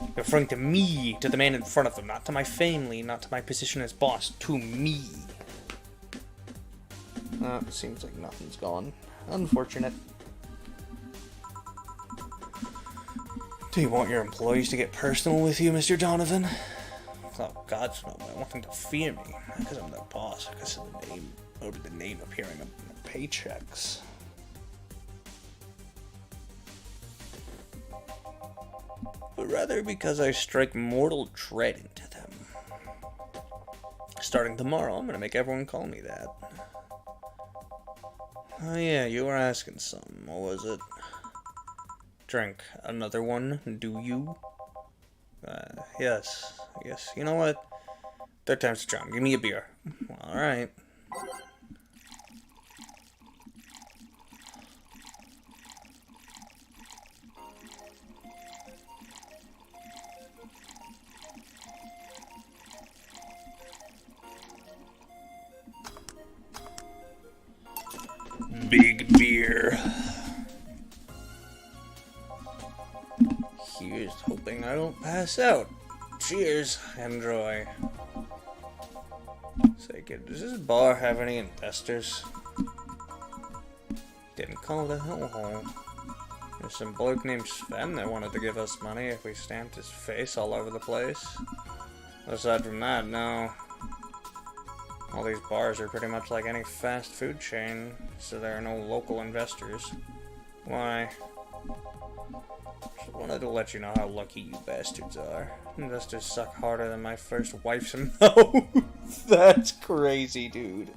You're referring to me, to the man in front of them, not to my family, not to my position as boss, to me. It seems like nothing's gone. Unfortunate. Do you want your employees to get personal with you, Mr. Donovan? Oh, God, no. I want them to fear me. Not because I'm their boss, because of the name, or the name appearing on the paychecks. But rather because I strike mortal dread into them. Starting tomorrow, I'm gonna make everyone call me that. Oh yeah, you were asking something. What was it? Drink. Another one, do you? Yes. Yes. You know what? Third time's the charm. Give me a beer. Alright. Big beer. Here's hoping I don't pass out. Cheers. Enjoy. Say, kid, does this bar have any investors? Didn't call it a hellhole. There's some bloke named Sven that wanted to give us money if we stamped his face all over the place. Aside from that, no. All these bars are pretty much like any fast food chain, so there are no local investors. Why? Just wanted to let you know how lucky you bastards are. Investors suck harder than my first wife's mouth. That's crazy, dude.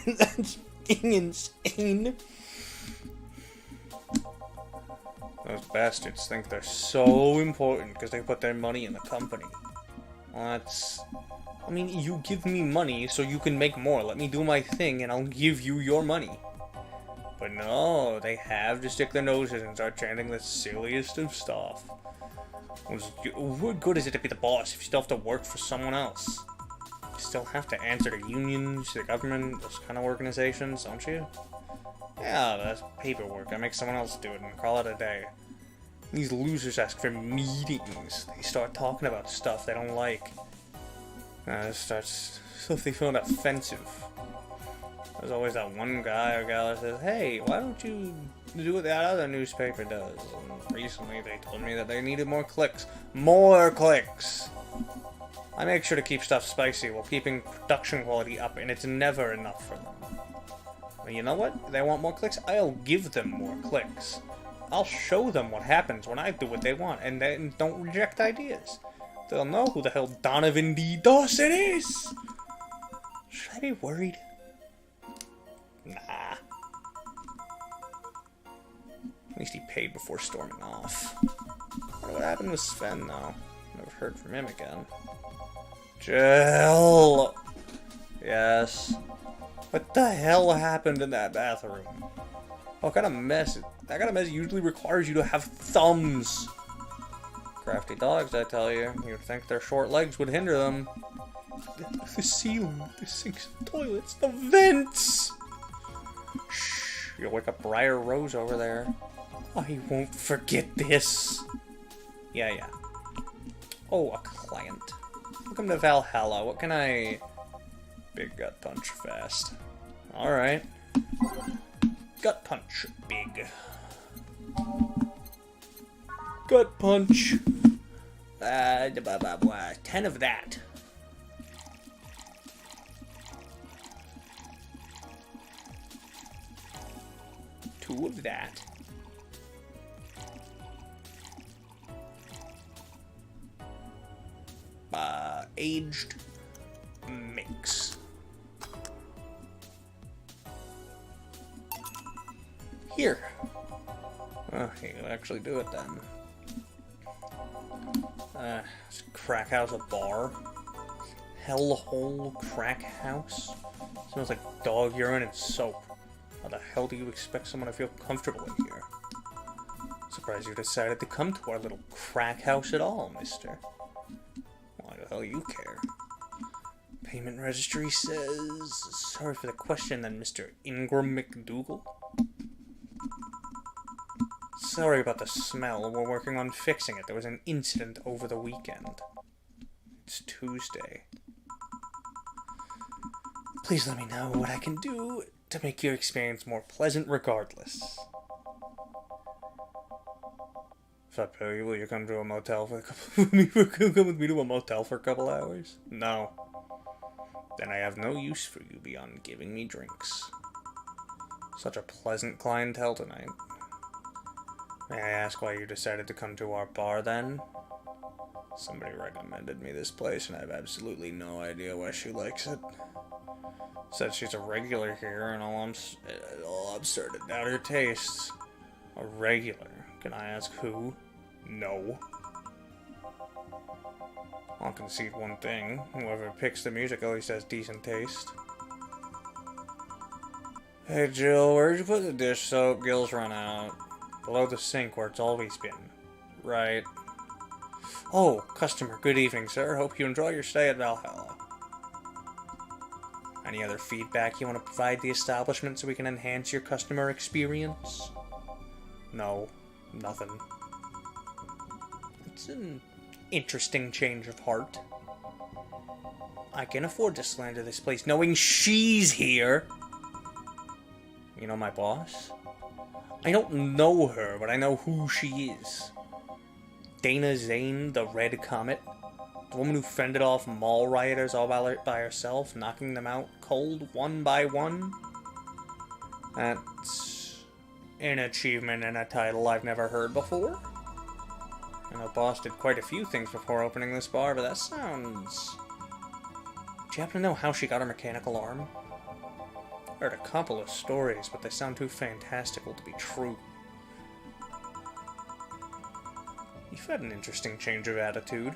That's insane. Those bastards think they're so important because they put their money in the company. Well, that's... I mean, you give me money so you can make more. Let me do my thing and I'll give you your money. But no, they have to stick their noses and start chanting the silliest of stuff. What good is it to be the boss if you still have to work for someone else? You still have to answer to unions, the government, those kind of organizations, don't you? Yeah, that's paperwork. I make someone else do it and call it a day. These losers ask for meetings. They start talking about stuff they don't like. It starts stuff they find offensive. There's always that one guy or gal that says, "Hey, why don't you do what that other newspaper does?" And recently they told me that they needed more clicks. More clicks! I make sure to keep stuff spicy while keeping production quality up, and it's never enough for them. Well, you know what? They want more clicks? I'll give them more clicks. I'll show them what happens when I do what they want, and then don't reject ideas. They'll know who the hell Donovan D. Dawson is! Should I be worried? Nah. At least he paid before storming off. I wonder what happened with Sven, though. Never heard from him again. Jill! Yes. What the hell happened in that bathroom? What kind of mess? That kind of mess usually requires you to have thumbs. Crafty dogs, I tell you. You'd think their short legs would hinder them. The ceiling, the sinks, the toilets, the vents! Shh, you'll wake up Briar Rose over there. I won't forget this. Yeah. Oh, a client. Welcome to Valhalla. What can I... Big gut punch fast. Alright. Gut punch big. Gut punch. 10 of that. Two of that. Aged mix. Here. Oh, you can actually do it then. Is Crack House a bar? Hellhole Crack House? Smells like dog urine and soap. How the hell do you expect someone to feel comfortable in here? Surprised you decided to come to our little crack house at all, mister. Why the hell you care? Payment registry says... Sorry for the question then, Mr. Ingram McDougal. Sorry about the smell. We're working on fixing it. There was an incident over the weekend. It's Tuesday. Please let me know what I can do to make your experience more pleasant regardless. If I pay you, will you come to a motel for a couple... come with me to a motel for a couple hours? No. Then I have no use for you beyond giving me drinks. Such a pleasant clientele tonight. May I ask why you decided to come to our bar then? Somebody recommended me this place and I have absolutely no idea why she likes it. Said she's a regular here and all I'm starting to doubt her tastes. A regular? Can I ask who? No. I'll concede one thing. Whoever picks the music at least has decent taste. Hey Jill, where'd you put the dish soap? Gil's run out. Below the sink where it's always been. Right. Oh, customer, good evening, sir. Hope you enjoy your stay at Valhalla. Any other feedback you want to provide the establishment so we can enhance your customer experience? No, nothing. It's an interesting change of heart. I can afford to slander this place knowing she's here. You know my boss? I don't know her, but I know who she is. Dana Zane, the Red Comet. The woman who fended off mall rioters all by herself, knocking them out cold one by one. That's an achievement and a title I've never heard before. I know Boss did quite a few things before opening this bar, but that sounds... Do you happen to know how she got her mechanical arm? I heard a couple of stories, but they sound too fantastical to be true. You've had an interesting change of attitude.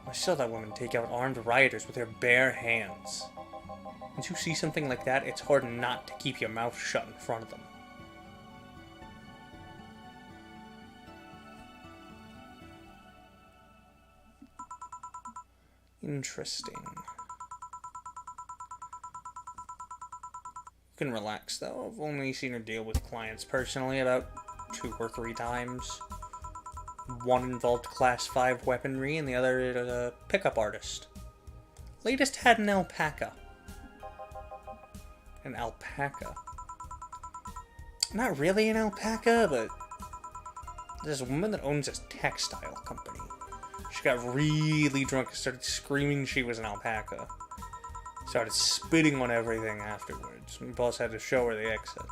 I saw that woman take out armed rioters with her bare hands. Once you see something like that, it's hard not to keep your mouth shut in front of them. Interesting. You can relax, though. I've only seen her deal with clients personally about 2 or 3 times. One involved Class 5 weaponry, and the other is a pickup artist. Latest had an alpaca. An alpaca. Not really an alpaca, but there's a woman that owns a textile company. She got really drunk and started screaming she was an alpaca. Started spitting on everything afterwards. My boss had to show her the exit.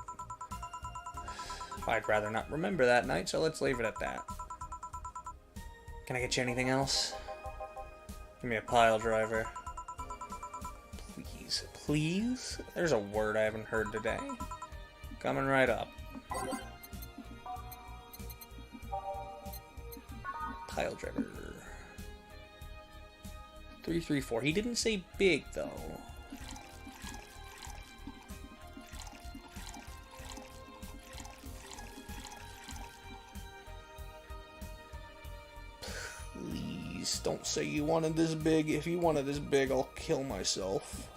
I'd rather not remember that night, so let's leave it at that. Can I get you anything else? Give me a pile driver. Please, please? There's a word I haven't heard today. Coming right up. Pile driver. 334. He didn't say big, though. Please don't say you wanted this big. If you wanted this big, I'll kill myself.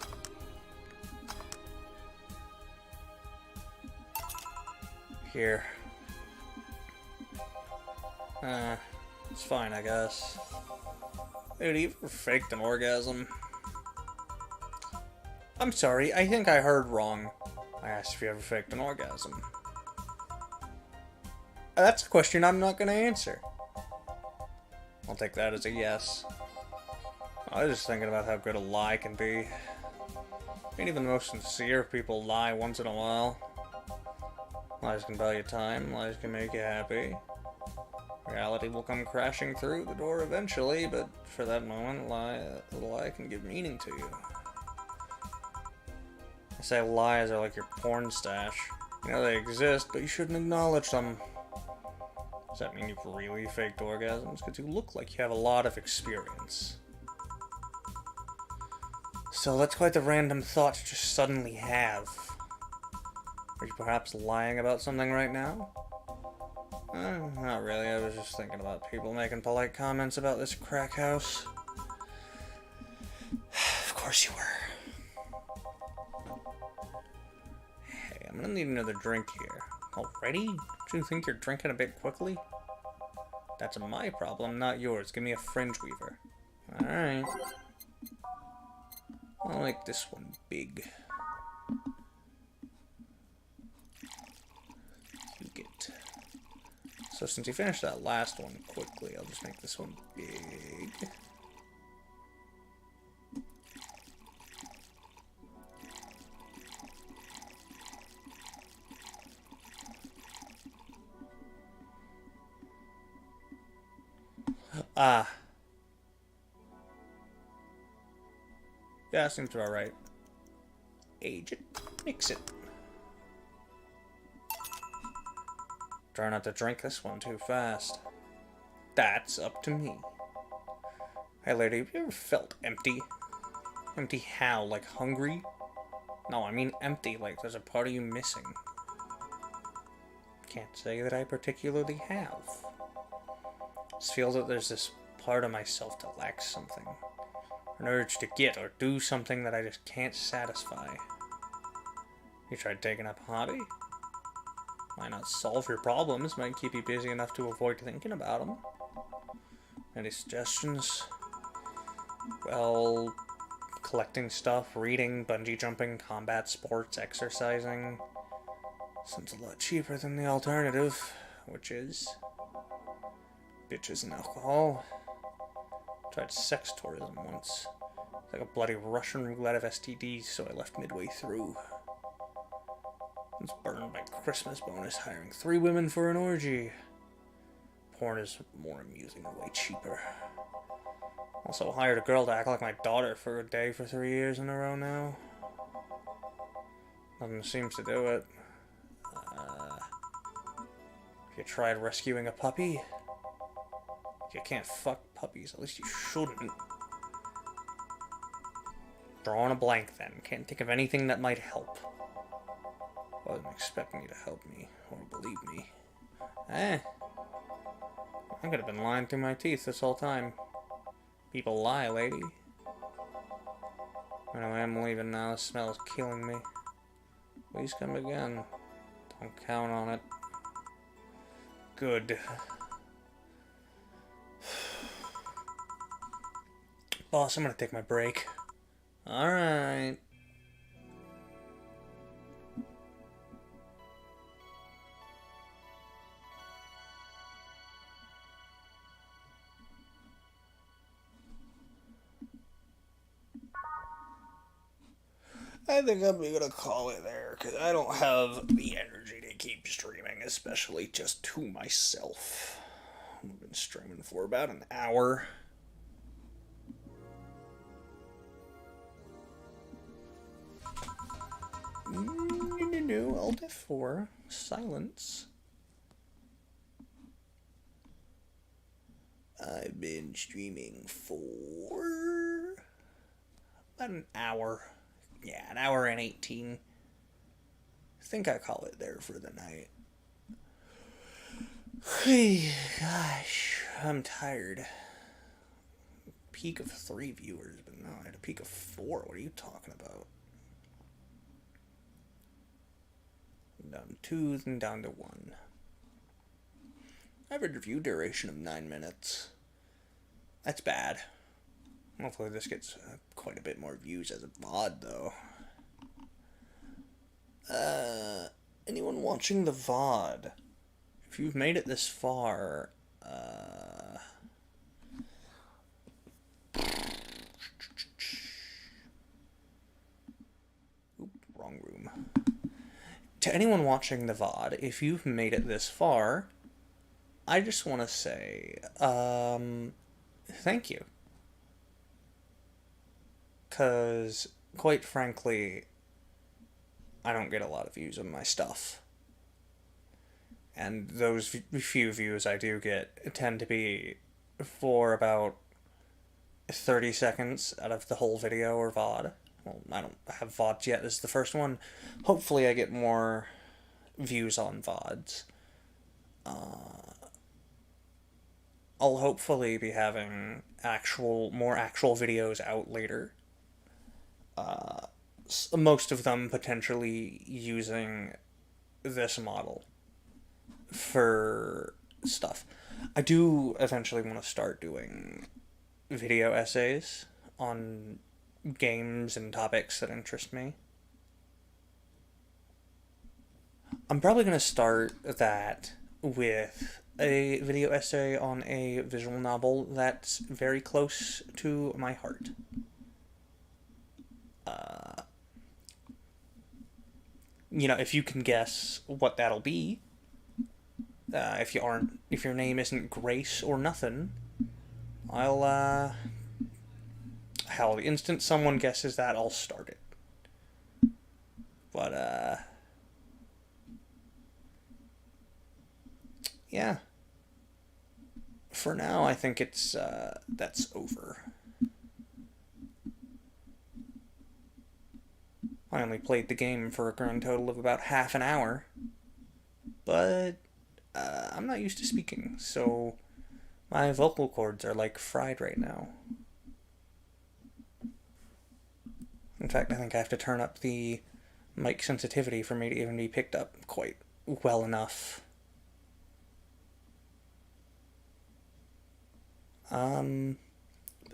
Here. It's fine, I guess. Dude, you ever faked an orgasm? I'm sorry, I think I heard wrong. I asked if you ever faked an orgasm. That's a question I'm not gonna answer. I'll take that as a yes. I was just thinking about how good a lie can be. Ain't even the most sincere people lie once in a while. Lies can buy you time, lies can make you happy. Reality will come crashing through the door eventually, but for that moment, the lie can give meaning to you. I say lies are like your porn stash. You know they exist, but you shouldn't acknowledge them. Does that mean you've really faked orgasms? Because you look like you have a lot of experience. So that's quite the random thought to just suddenly have. Are you perhaps lying about something right now? Not really, I was just thinking about people making polite comments about this crack house. Of course you were. Hey, I'm gonna need another drink here. Already? Do you think you're drinking a bit quickly? That's my problem, not yours. Give me a fringe weaver. Alright. I'll make this one big. You get... So since you finished that last one quickly, I'll just make this one big. Ah. Yeah, seems about right. Age it, mix it. Try not to drink this one too fast. That's up to me. Hey lady, have you ever felt empty? Empty how? Like hungry? No, I mean empty, like there's a part of you missing. Can't say that I particularly have. Just feel that there's this part of myself that lacks something. An urge to get or do something that I just can't satisfy. You tried taking up a hobby? Might not solve your problems, might keep you busy enough to avoid thinking about them. Any suggestions? Well, collecting stuff, reading, bungee jumping, combat sports, exercising. Sounds a lot cheaper than the alternative, which is bitches and alcohol. Tried sex tourism once. It's like a bloody Russian roulette of STDs, so I left midway through. It's burned my Christmas bonus hiring 3 women for an orgy. Porn is more amusing and way cheaper. Also hired a girl to act like my daughter for a day for 3 years in a row now. Nothing seems to do it. If you tried rescuing a puppy? You can't fuck puppies, at least you shouldn't. Drawing a blank then. Can't think of anything that might help. Wasn't expecting you to help me, or believe me. I could have been lying through my teeth this whole time. People lie, lady. Anyway, I'm leaving now. The smell is killing me. Please come again. Don't count on it. Good. Boss, I'm gonna take my break. Alright. I think I'm gonna call it there, because I don't have the energy to keep streaming, especially just to myself. I've been streaming for about an hour. No, Alt F4. Silence. I've been streaming for about an hour. Yeah, an hour and 18. I think I call it there for the night. Gosh, I'm tired. Peak of 3 viewers, but no, I had a peak of 4. What are you talking about? Down 2, then down to 1. Average view duration of 9 minutes. That's bad. Hopefully this gets quite a bit more views as a VOD, though. Anyone watching the VOD? If you've made it this far, Oop, wrong room. To anyone watching the VOD, if you've made it this far, I just want to say, thank you. Because, quite frankly, I don't get a lot of views on my stuff. And those few views I do get tend to be for about 30 seconds out of the whole video or VOD. Well, I don't have VODs yet. This is the first one. Hopefully I get more views on VODs. I'll hopefully be having more actual videos out later. Most of them potentially using this model for stuff. I do eventually want to start doing video essays on games and topics that interest me. I'm probably going to start that with a video essay on a visual novel that's very close to my heart. You know, if you can guess what that'll be, if your name isn't Grace or nothing, hell, the instant someone guesses that, I'll start it. But, yeah. For now, I think that's over. I only played the game for a grand total of about half an hour, but I'm not used to speaking, so my vocal cords are like fried right now. In fact, I think I have to turn up the mic sensitivity for me to even be picked up quite well enough.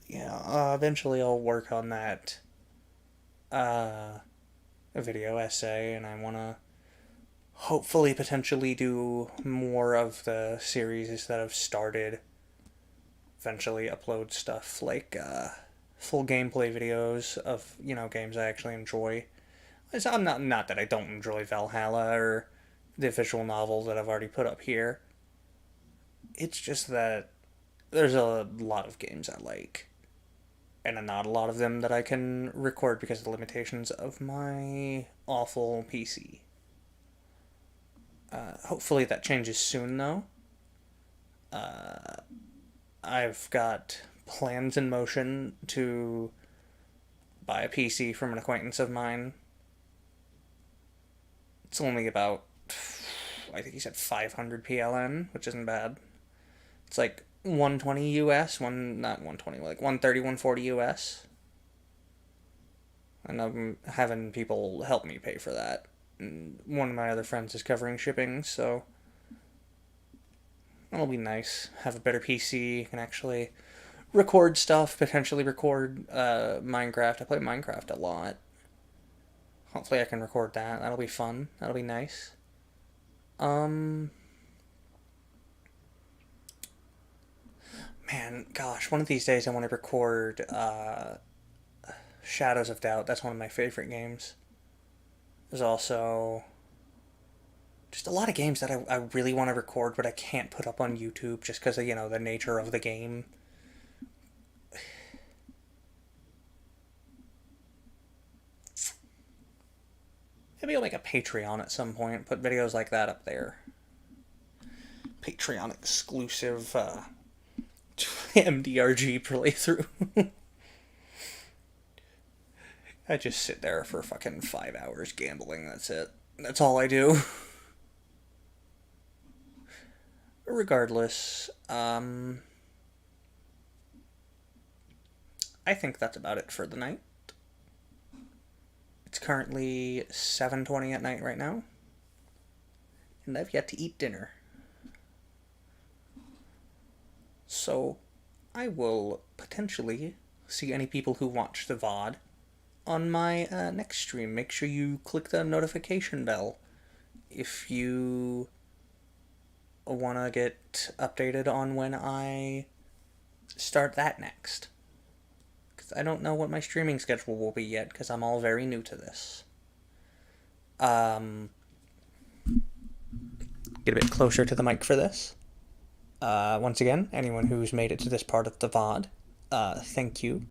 Yeah, eventually I'll work on that a video essay, and I want to hopefully potentially do more of the series that have started. Eventually upload stuff like full gameplay videos of, games I actually enjoy. I'm not that I don't enjoy Valhalla or the visual novels that I've already put up here. It's just that there's a lot of games I like, and not a lot of them that I can record because of the limitations of my awful PC. Hopefully that changes soon, though. I've got plans in motion to buy a PC from an acquaintance of mine. It's only about, I think he said 500 PLN, which isn't bad. It's like 120 US, not 120, like 130, 140 US. And I'm having people help me pay for that. And one of my other friends is covering shipping, so that'll be nice. Have a better PC, can actually record stuff, potentially record Minecraft. I play Minecraft a lot. Hopefully I can record that. That'll be fun. That'll be nice. Man, gosh, one of these days I want to record Shadows of Doubt. That's one of my favorite games. There's also just a lot of games that I really want to record, but I can't put up on YouTube just because of, the nature of the game. Maybe I'll make a Patreon at some point, put videos like that up there. Patreon exclusive MDRG playthrough. I just sit there for fucking 5 hours gambling, that's it. That's all I do. Regardless, I think that's about it for the night. It's currently 7:20 at night right now, and I've yet to eat dinner. So, I will potentially see any people who watch the VOD on my next stream. Make sure you click the notification bell if you want to get updated on when I start that next. Because I don't know what my streaming schedule will be yet, because I'm all very new to this. Get a bit closer to the mic for this. Once again, anyone who's made it to this part of the VOD, thank you